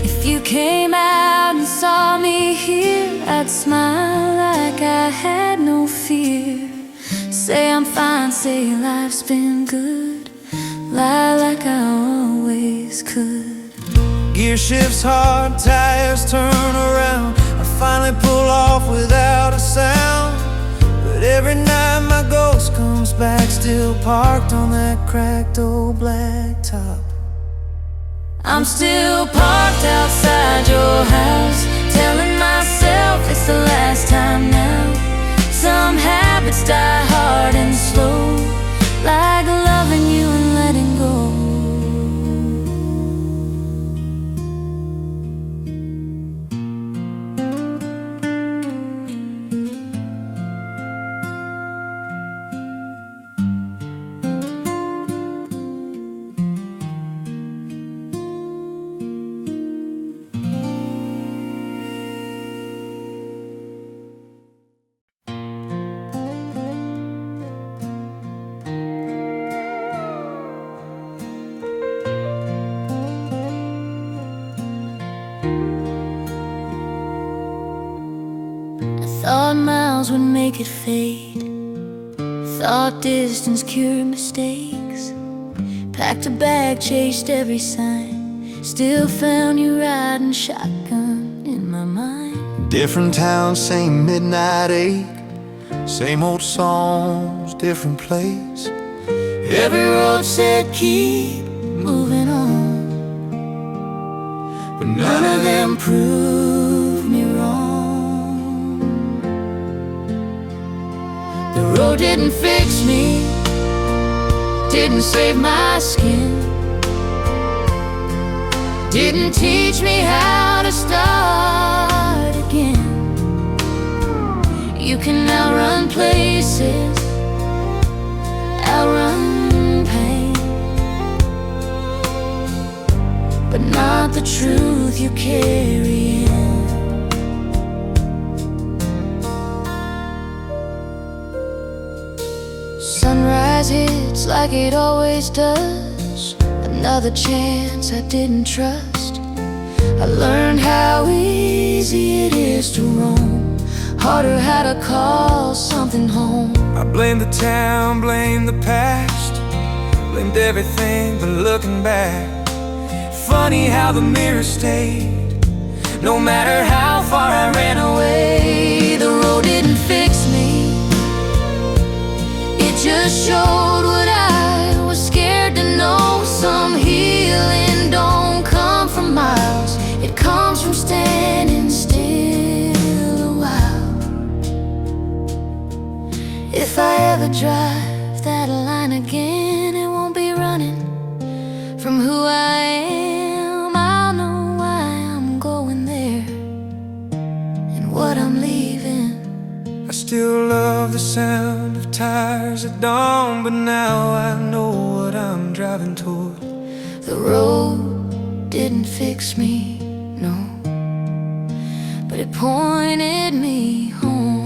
If you came out and saw me here, I'd smile like I had no fear. Say I'm fine, say life's been good, lie like I always could. Gear shifts hard, tires turn around. I finally pull off without a sound, but every night my ghost comes back, still parked on that cracked old blacktop. I'm still parked outside your house, telling myself it's the last time now. Some habits die hard and slow, like loving you and letting go. Thought miles would make it fade, thought distance cured mistakes. Packed a bag, chased every sign, still found you riding shotgun in my mind. Different town, same midnight ache, same old songs, different place. Every road said keep moving on, but none of them proved me wrong. The road didn't fix me, didn't save my skin, didn't teach me how to start again. You can outrun places, outrun pain, but not the truth you carry in. Sunrise hits like it always does, another chance I didn't trust. I learned how easy it is to roam, harder how to call something home. I blame the town, blame the past, blamed everything but looking back. Funny how the mirror stayed, no matter how far I ran away. The road didn't fix me, it just showed what I was scared to know. Some healing don't come from miles, it comes from standing still a while. If I ever drive that line again, it won't be running from who I am. I'll know why I'm going there and what I'm leaving still love the sound of tires at dawn, but now I know what I'm driving toward. The road didn't fix me, no, but it pointed me home.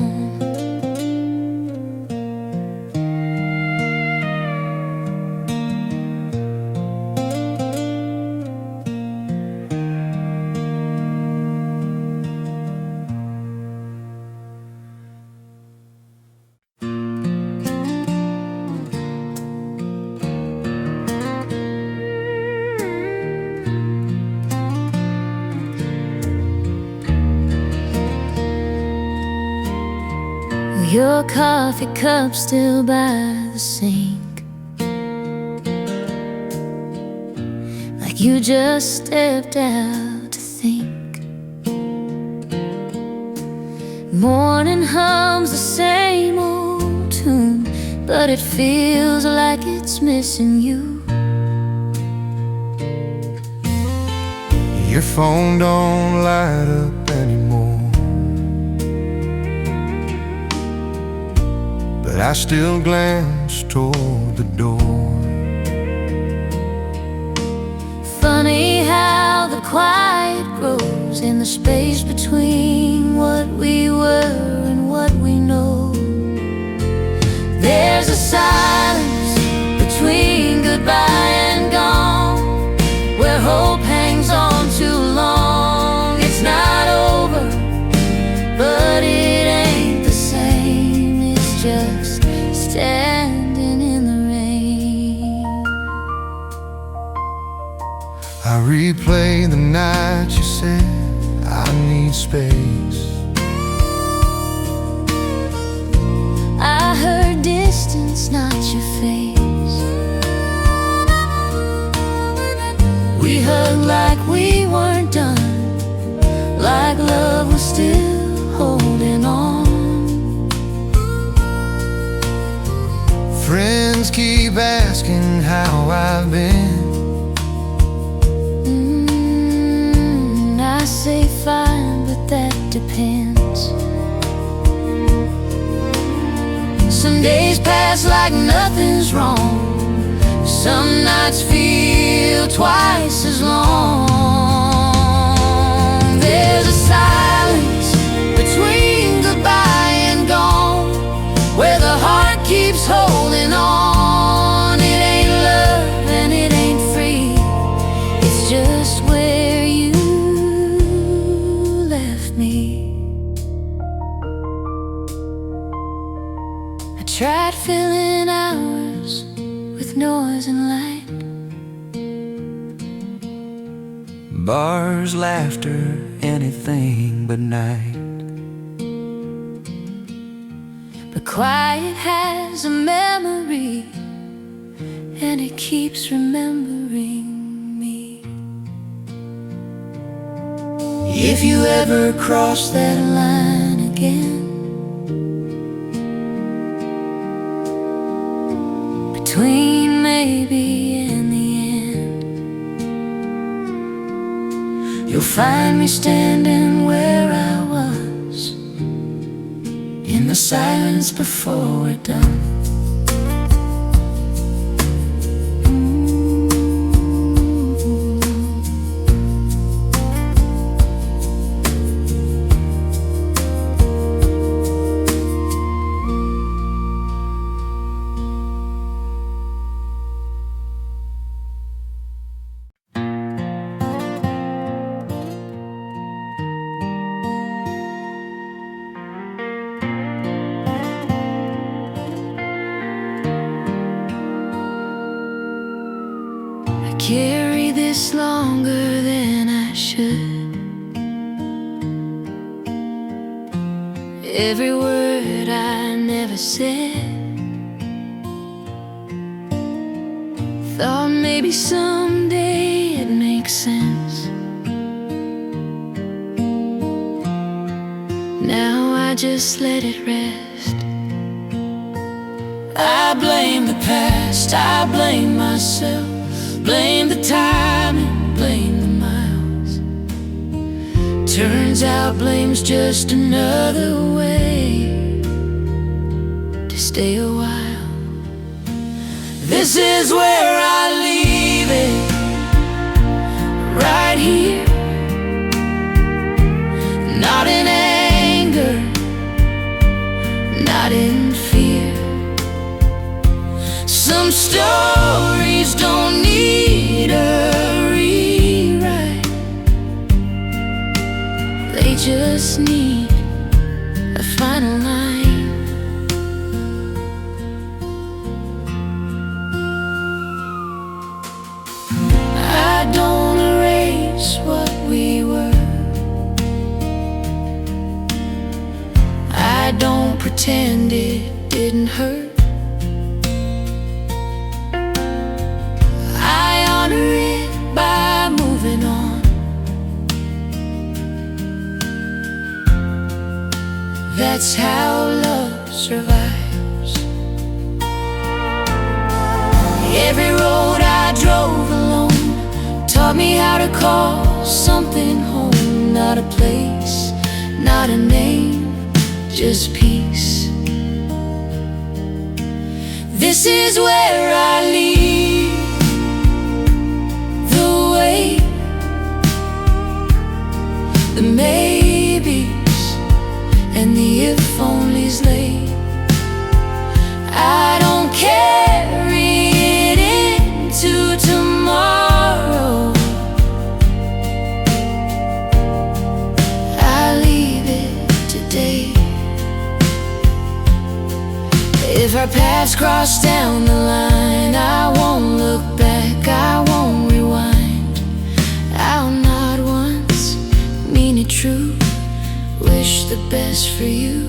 Your coffee cup still by the sink, like you just stepped out to think. Morning hums the same old tune, but it feels like it's missing you. Your phone don't light up anymore, but I still glance toward the door. Funny how the quiet grows in the space between what we were and what we know. There's a silence between goodbye and gone, where hope hangs on too long. It's not over, but it ain't the same. It's just standing in the rain. I replay the night you said I need space. I heard distance, not your face. We hugged like we weren't done, like love was still holding on. Friends keep asking how I've been. I say fine, but that depends. Some days pass like nothing's wrong, some nights feel twice as long. There's a silence between goodbye and gone, where the heart keeps holding on. It ain't love and it ain't free, it's just where you left me. I tried filling hours with noise and light, Bars, laughter, anything but night. but quiet has a memory, and it keeps remembering me. If you ever cross that line again, between maybe and the end, you'll find me standing where I was, in the silence before we're done. Carry this longer than I should. Every word I never said. Thought maybe someday it'd make sense. Now I just let it rest. I blame the past, I blame myself, blame the timing, blame the miles. Turns out blame's just another way stay a while. This is where I leave it, right here. Not in anger, not in fear. Some stories don't need a rewrite, They just need a final line. I don't erase what we were. I don't pretend it didn't hurt. I honor it by moving on. That's how love survives. Every road I drove alone taught me how to call something home. Not a place, not a name, just peace. This is where I leave the way, The maybes and the if-onlys late. I don't carry it into tomorrow. I leave it today. If our paths cross down the line, I won't look back, I won't rewind. I'll nod once, mean it true, wish the best for you.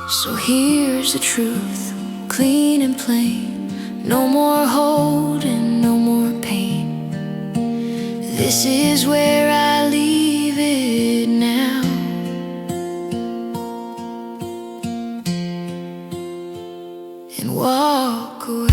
So here's the truth, clean and plain. No more holding, no more pain. This is where I leave it now. And walk away.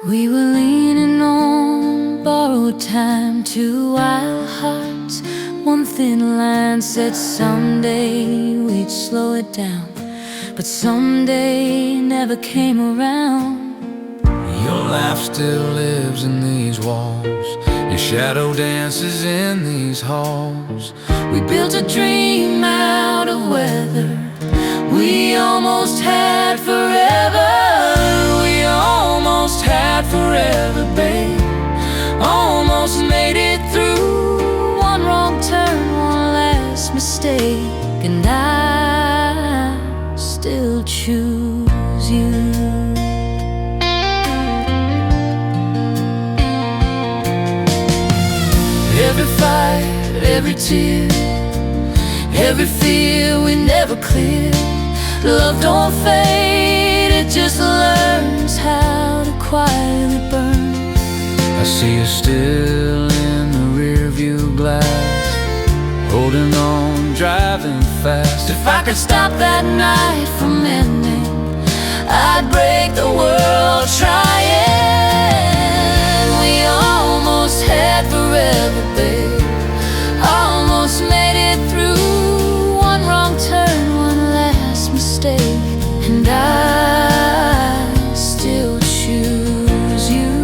We were leaning on borrowed time, two wild hearts, one thin line said someday we'd slow it down, but someday never came around. Your life still lives in these walls, your shadow dances in these halls. We built a dream out of weather we almost had forever. We almost had forever, babe. Almost made it through. One wrong turn, one last mistake, and I still choose you. Every fight, every tear, every fear we never cleared. Love don't fade, it just learns how to quietly burn. I see you still in the rearview glass, holding on, driving fast. If I could stop that night from ending, I'd break the world trying. We almost had forever, babe. Almost made it through. One wrong turn, one last mistake, and I still choose you.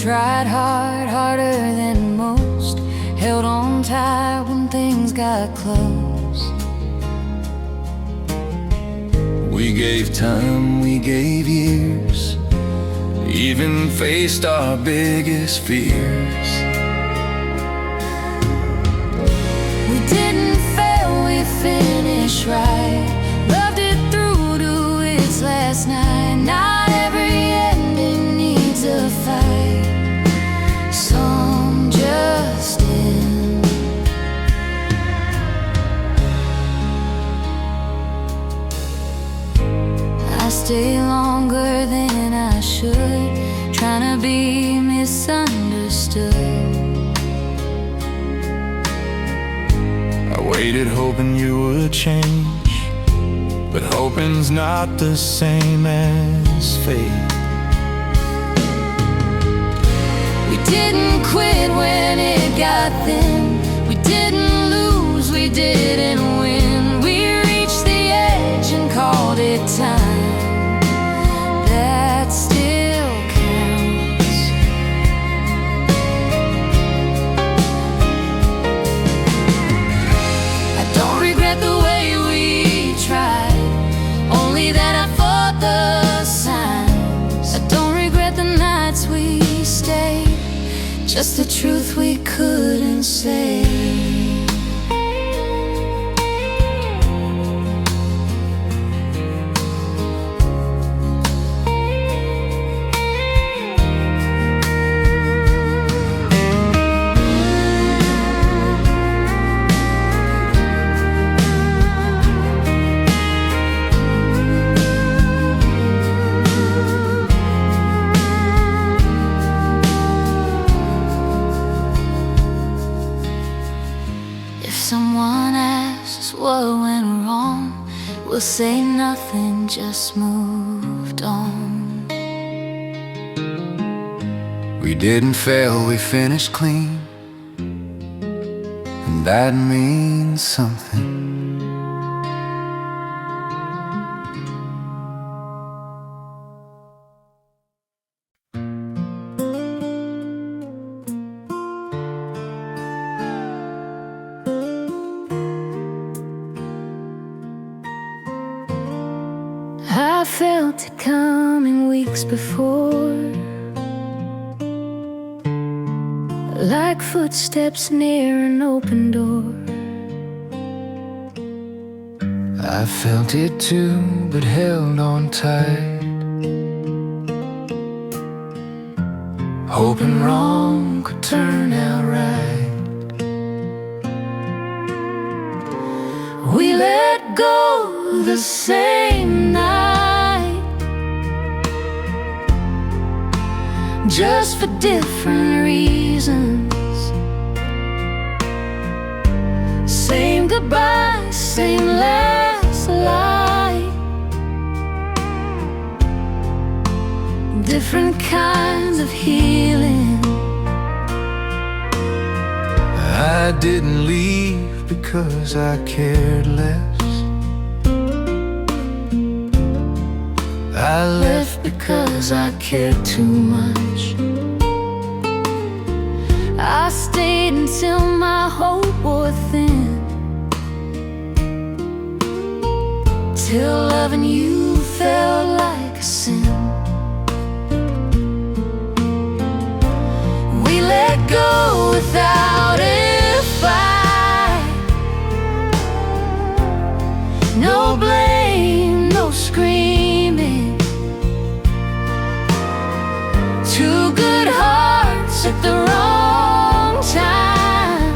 tried hard, harder than most, held on tight when things got close. We gave time, we gave years, even faced our biggest fears. We didn't fail, we finished right, loved it through to its last night. Not every ending needs a fight, some just end. I stay longer than I should, trying to be misunderstood. I waited hoping you would change, but hoping's not the same as fate. We didn't quit when it got thin, we didn't lose, we didn't win. We reached the edge and called it time. That still counts. I don't regret the way we tried, only that I fought the signs. I don't regret the nights we stayed, just the truth we couldn't say. Someone asks what went wrong, we'll say nothing, just moved on. We didn't fail, we finished clean, and that means something. I felt it coming weeks before, like footsteps near an open door. I felt it too, but held on tight, hoping wrong could turn out right. We let go the same night, just for different reasons. Same goodbye, same last light, different kinds of healing. I didn't leave because I cared less, I left because I cared too much. I stayed until my hope wore thin, till loving you felt like a sin. We let go without a fight, no blame, no screaming. Two good hearts at the wrong time,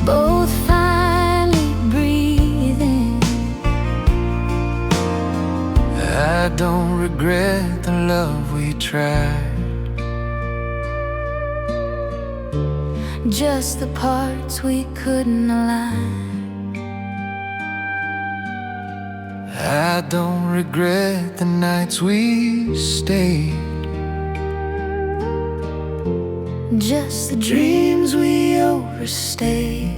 both finally breathing. I don't regret the love we tried, just the parts we couldn't align. I don't regret the nights we stayed, just the dreams we overstayed.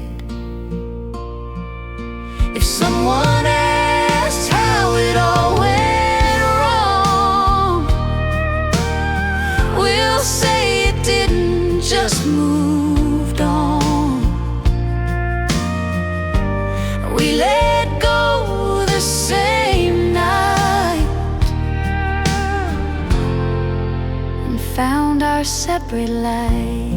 If someone asked how it all went wrong, found our separate light.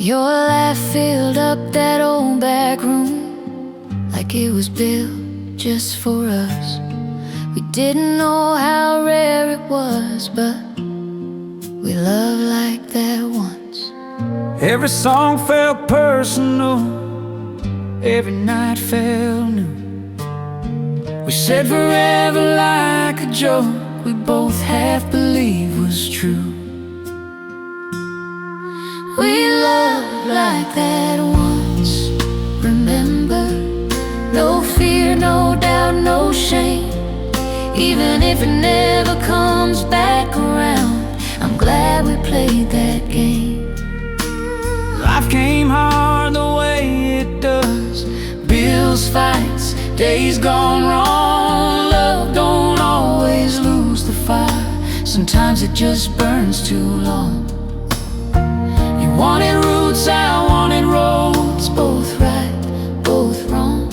Your laugh filled up that old back room like it was built just for us. We didn't know how rare it was, but we loved like that once. Every song felt personal, every night felt new. We said forever like a joke we both half believed was true. We loved like that once, remember? No fear, no doubt, no shame. Even if it never comes back around, I'm glad we played that game. Life came hard the way it does. Bills, fights, days gone wrong. Love don't always lose the fire. Sometimes it just burns too long. You wanted roots, I wanted roads, both right, both wrong.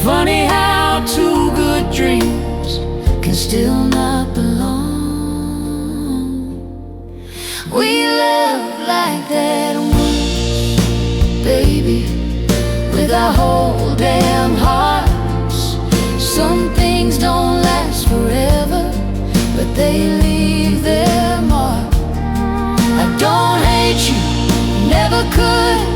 Funny how two good dreams can still not belong. We loved like that once, baby, with our whole damn hearts. Some things don't last forever, but they leave their mark. I don't hate you, never could.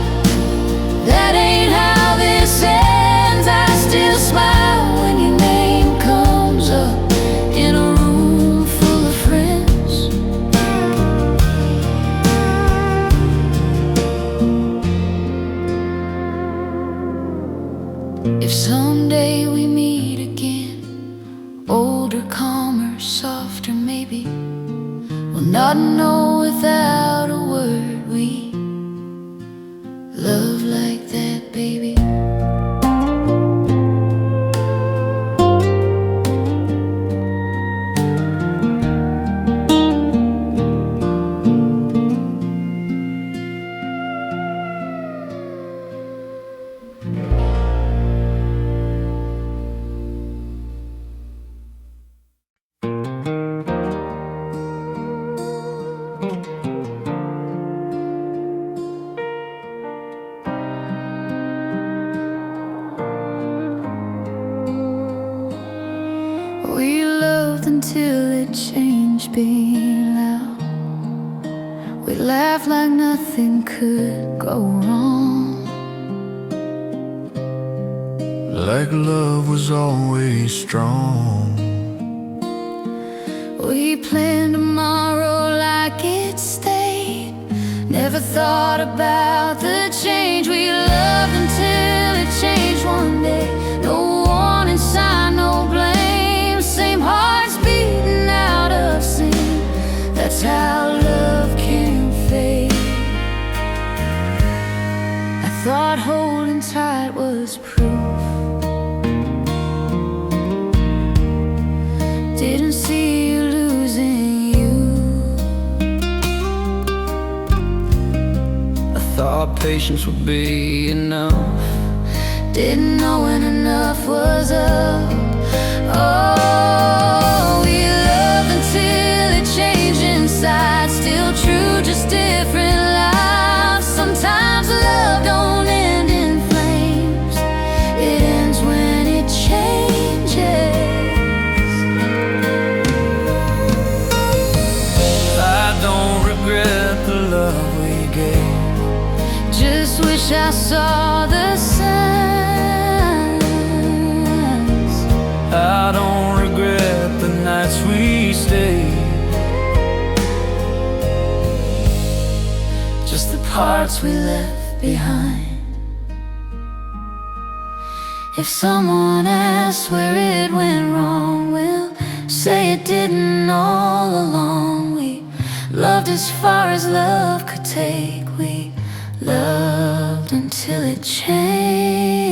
That ain't how this ends. I still smile when your name comes up in a room full of friends. If someday we meet again, older, calmer, softer maybe, we'll not know without a word we love like that, baby. We loved until it changed, being loud. We laughed like nothing could go wrong. Like love was always strong. We planned tomorrow like it stayed. Never thought about the change. We loved until it changed one day. No warning sign, no blame. Same hearts beating out of sync. That's how love can fade. I thought holding tight was proof. Didn't see you losing you. I thought patience would be enough. Didn't know when enough was up. Oh, we loved until it changed inside. Still true, just different lives. Sometimes love don't end in flames. It ends when it changes. I don't regret the love we gave. Just wish I saw the signs. I don't regret the nights we stayed. Just the parts we left behind. If someone asks where it went wrong, we'll say it didn't all along. We loved as far as love could take. We loved until it changed.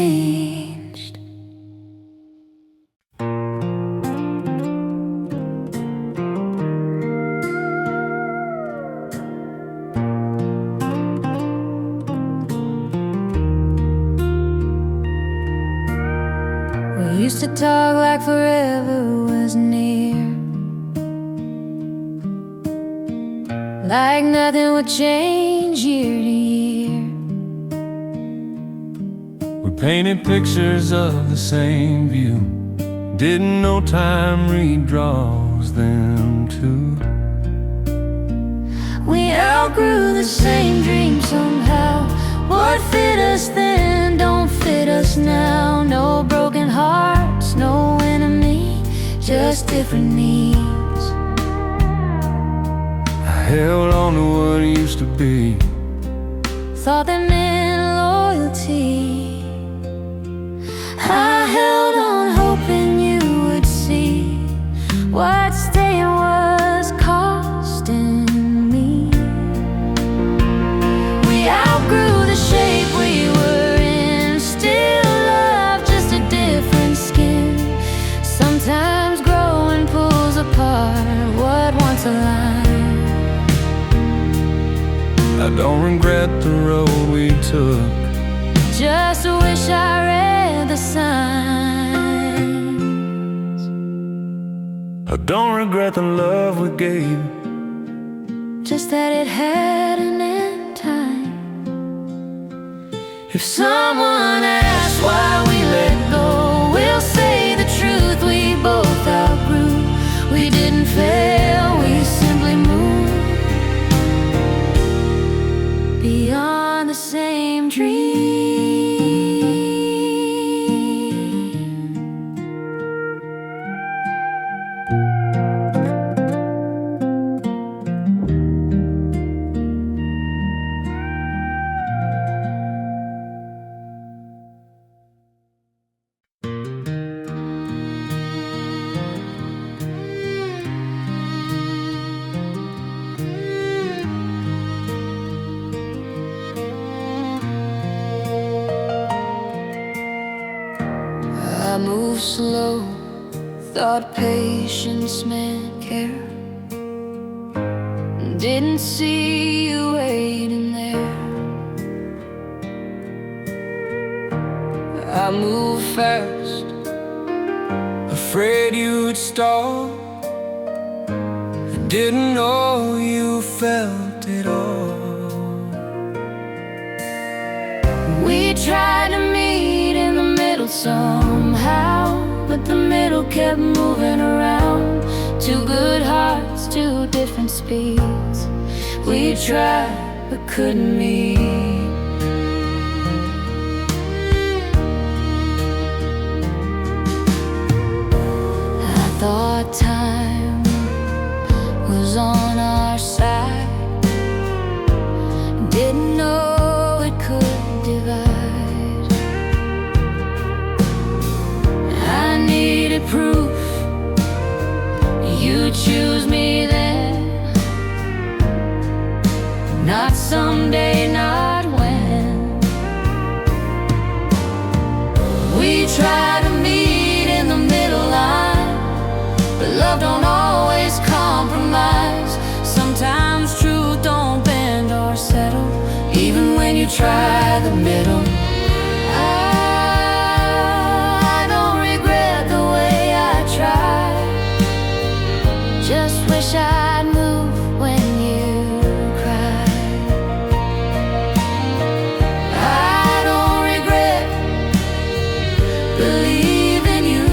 We used to talk like forever was near, like nothing would change year to year. We painted pictures of the same view, didn't know time redraws them too. We outgrew the same dream somehow. What fit us then don't fit us now. No broken hearts, no enemy, just different needs. I held on to what used to be, Thought that meant loyalty. I held on hoping you would see what staying was costing me. We outgrew the shape we were in, still love, just a different skin. Sometimes growing pulls apart what once aligned. I don't regret the road we took, Just wish I read the signs. I don't regret the love we gave, Just that it had an end time. If someone asks why we let go, we'll say the truth we both outgrew. We didn't fail, we simply moved beyond the same dream. I moved slow, thought patience meant care. Didn't see you waiting there. I moved fast, afraid you'd stall. I didn't know you felt it all. we tried to meet in the middle somehow, but the middle kept moving around. Two good hearts, two different speeds. We tried but couldn't meet. I thought time was on our side, didn't know it could divide. I needed proof you'd choose me then, not someday, not when. We try to meet in the middle line, but love don't always compromise. Sometimes truth don't bend or settle, even when you try the middle. I don't regret the way I tried, just wish I'd move when you cried. I don't regret believing you,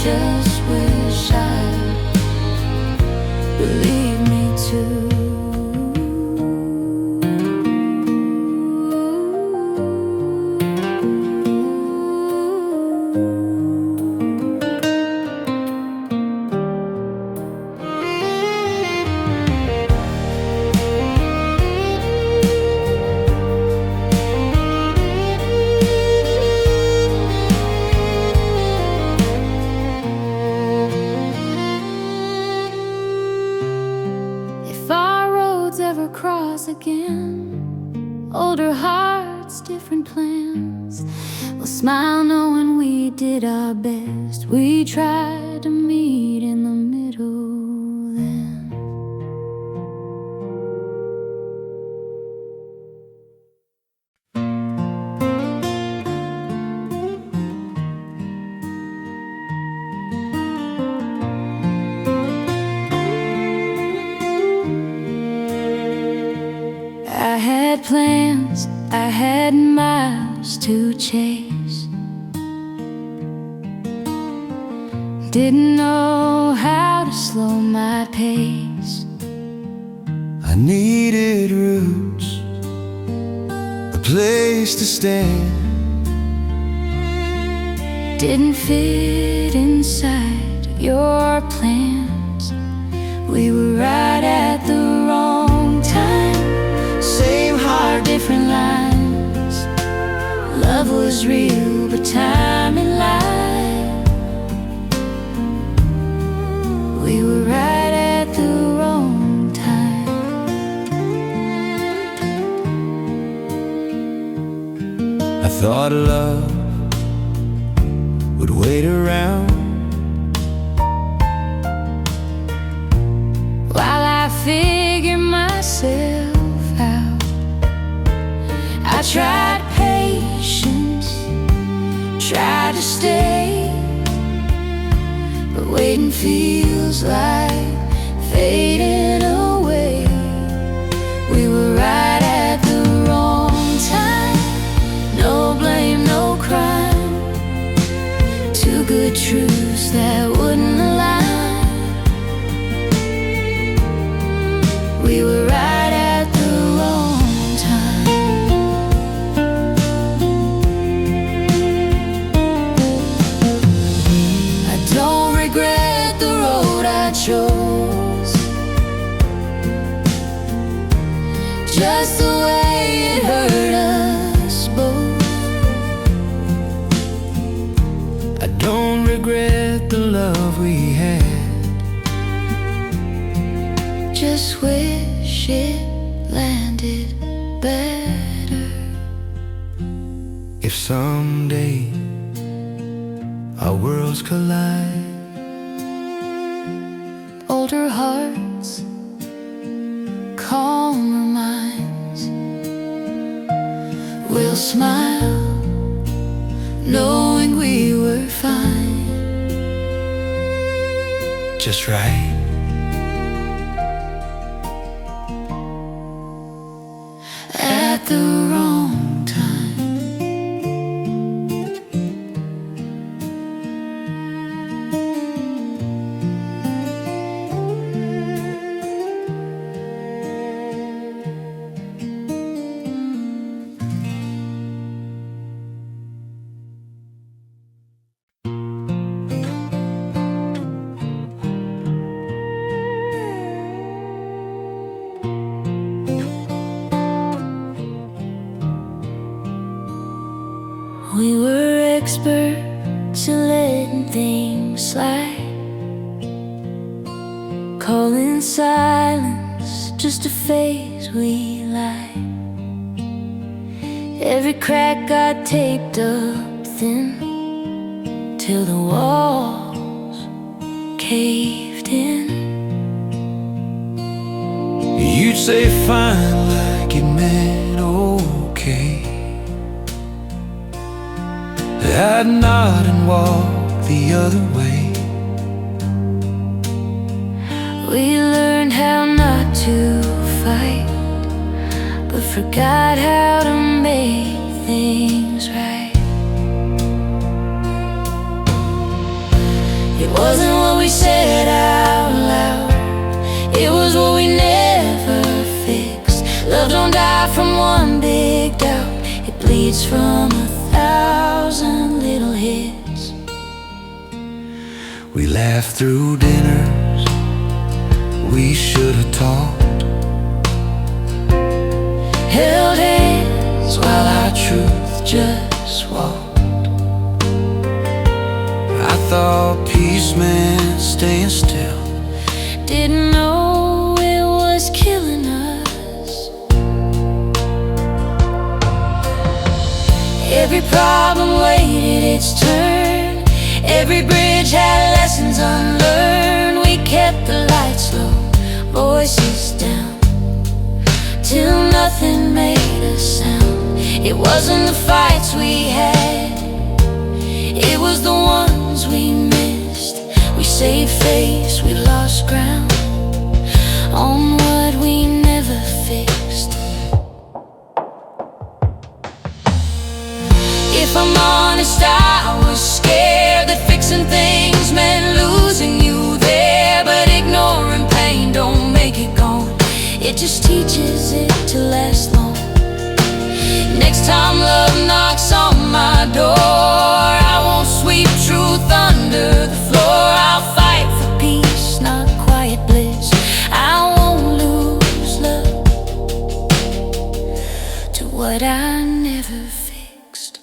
just wish I'd believe me too. smile knowing we did our best. We tried to meet in the middle then. I had plans, I had miles to chase. Didn't know how to slow my pace. I needed roots, a place to stand. Didn't fit inside your plans. We were right at the wrong time. Same heart, different lines. Love was real, but timing lied. We were right at the wrong time. I thought love would wait around while I figure myself out. I tried patience, tried to stay, but waiting feels like fading away. We were right at the wrong time. No blame, no crime. Two good truths that wouldn't align. We were right at the wrong time. I don't regret the road I chose, just the way it hurt us both. I don't regret the love we had, just wish it landed better. if someday our worlds collide. Older hearts, calmer minds. We'll smile, knowing we were fine. Just right. At the wrong time. We were experts at letting things slide, calling silence just a phase we like. Every crack got taped up thin till the walls caved in. You'd say fine like it meant okay. I'd nod and walk the other way. We learned how not to fight, but forgot how to make things right. It wasn't what we said out loud, it was what we never fixed. Love don't die from one big doubt, it bleeds from 1,000 little hits. We laughed through dinners we should have talked, held hands while our truth just walked. I thought peace meant staying still, didn't know it was killing us. Every problem waited its turn. Every bridge had lessons unlearned. We kept the lights low, voices down, till nothing made a sound. It wasn't the fights we had, it was the ones we missed. We saved face, we lost ground on what we never fixed. If I'm honest, I was scared that fixing things meant losing you there. But ignoring pain don't make it gone, it just teaches it to last long. Next time love knocks on my door, I won't sweep truth under the floor. I'll fight for peace, not quiet bliss. I won't lose love to what I never fixed.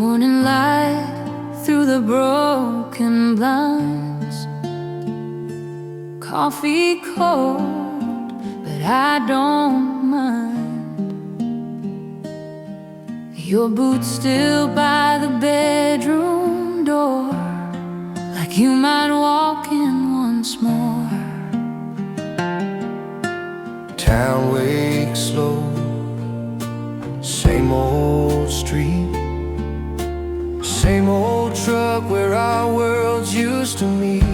Morning light through the broken blinds, coffee cold, but I don't mind. Your boots still by the bedroom door, like you might walk in once more. Town wakes slow, same old street, same old truck where our worlds used to meet.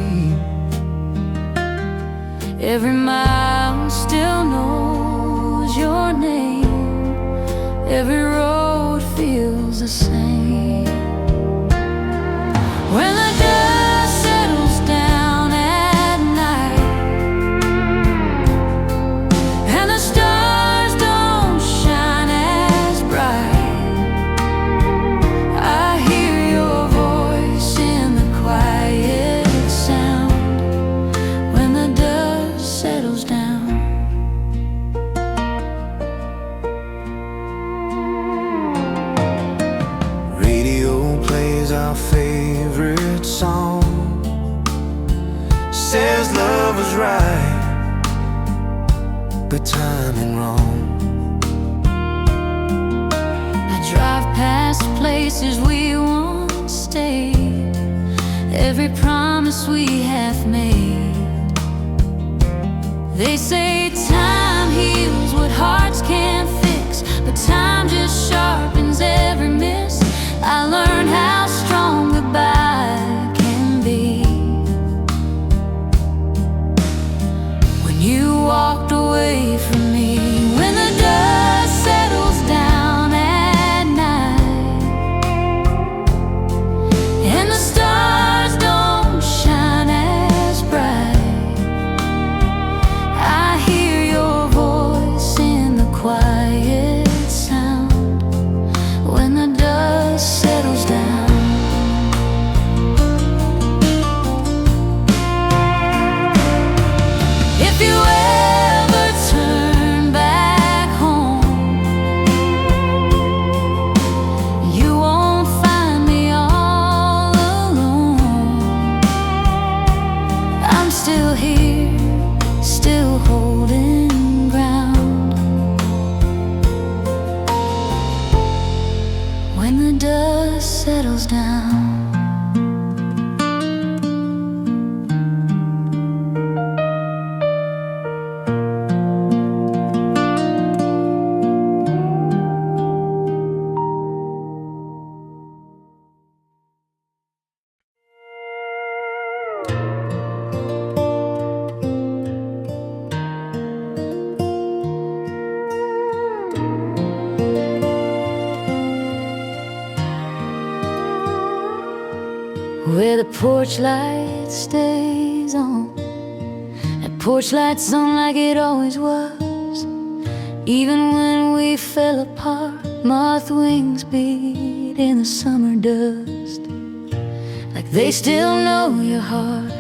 Every mile still knows your name, every road feels the same. When the dust settles down at night and the stars don't shine as bright, I hear your voice in the quiet sound. When the dust settles down, radio plays our favorite song, says love was right, but timing wrong. I drive past places we once stayed, every promise we have made. They say time heals what hearts can't fix, but time just sharpens every miss. I learned how strong goodbye can be. When you walked away from me, when the dust settles down at night and the stars don't shine as bright, I hear your voice in the quiet sound. When the dust settles down, if you ever turn back home, you won't find me all alone. I'm still here, still holding ground. When the dust settles down, where the porch light stays on. That porch light's on like it always was. Even when we fell apart, moth wings beat in the summer dust, like they still know your heart.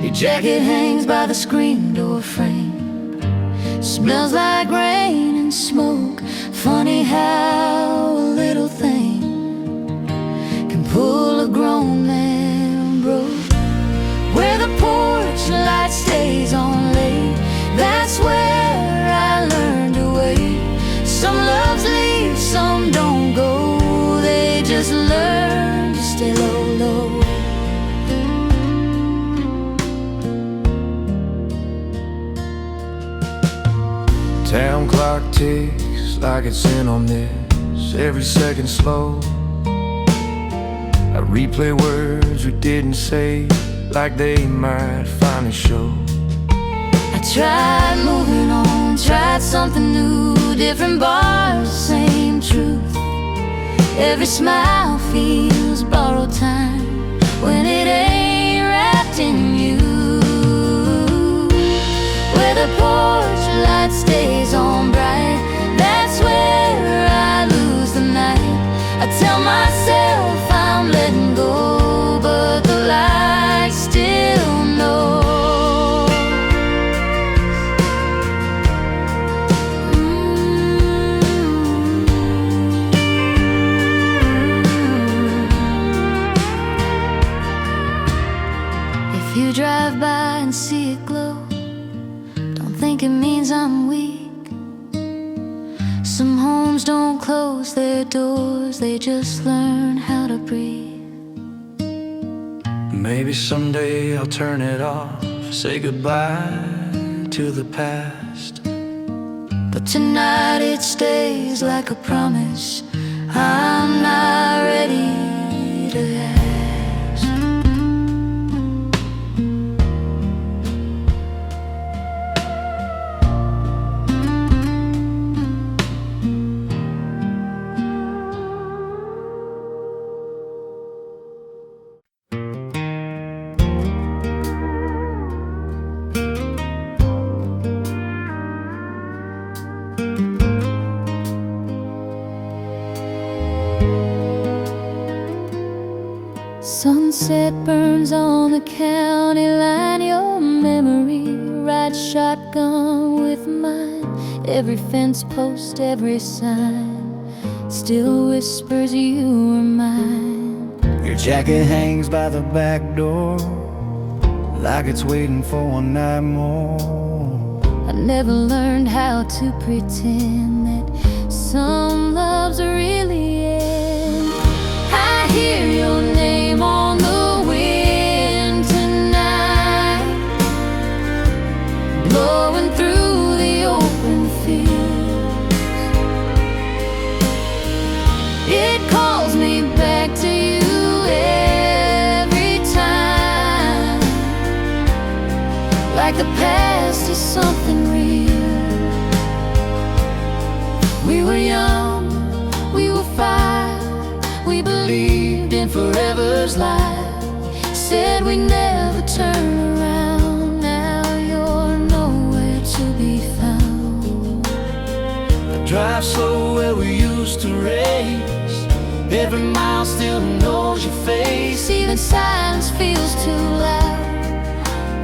Your jacket hangs by the screen door frame, smells like rain and smoke. Funny how a little thing can pull a grown man broke. Where the porch light stays on late, that's where I learned to wait. Some loves leave, some don't go. They just learn to stay low, low. Town clock ticks like it's in on this, every second slow. I replay words we didn't say, like they might finally show. I tried moving on, tried something new, different bars, same truth. Every smile feels borrowed time when it ain't wrapped in you. Where the porch light stays on bright, that's where I lose the night. I tell myself I'm letting go, but the light still knows. If you drive by and see it glow, don't think it means I'm weak. Some homes don't close their doors, they just learn how to breathe. Maybe someday I'll turn it off, say goodbye to the past. But tonight it stays like a promise I'm not ready to ask. Sunset burns on the county line, your memory rides shotgun with mine. Every fence post, every sign still whispers you were mine. Your jacket hangs by the back door, like it's waiting for one night more. I never learned how to pretend that some loves really end. I hear your name on the wind tonight, blowing through the open fields. It calls me back to you every time, like the past is something real. We were young, we were fine, we believed in forever's light, said we'd never turn around. Now you're nowhere to be found. I drive slow where we used to race, every mile still knows your face. Even silence feels too loud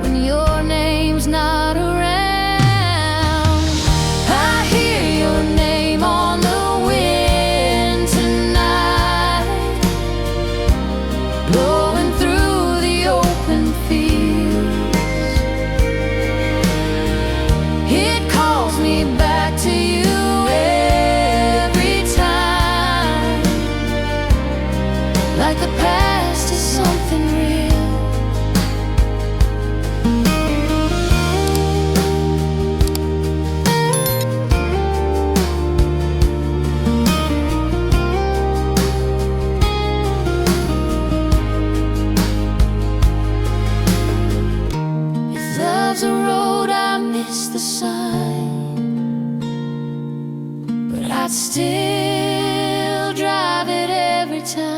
when your name's not around. I hear your name on the wind tonight, blowing through the open fields. It calls me back to you every time, like the past is something real. If love's a road, I miss the sign, but I'd still drive it every time.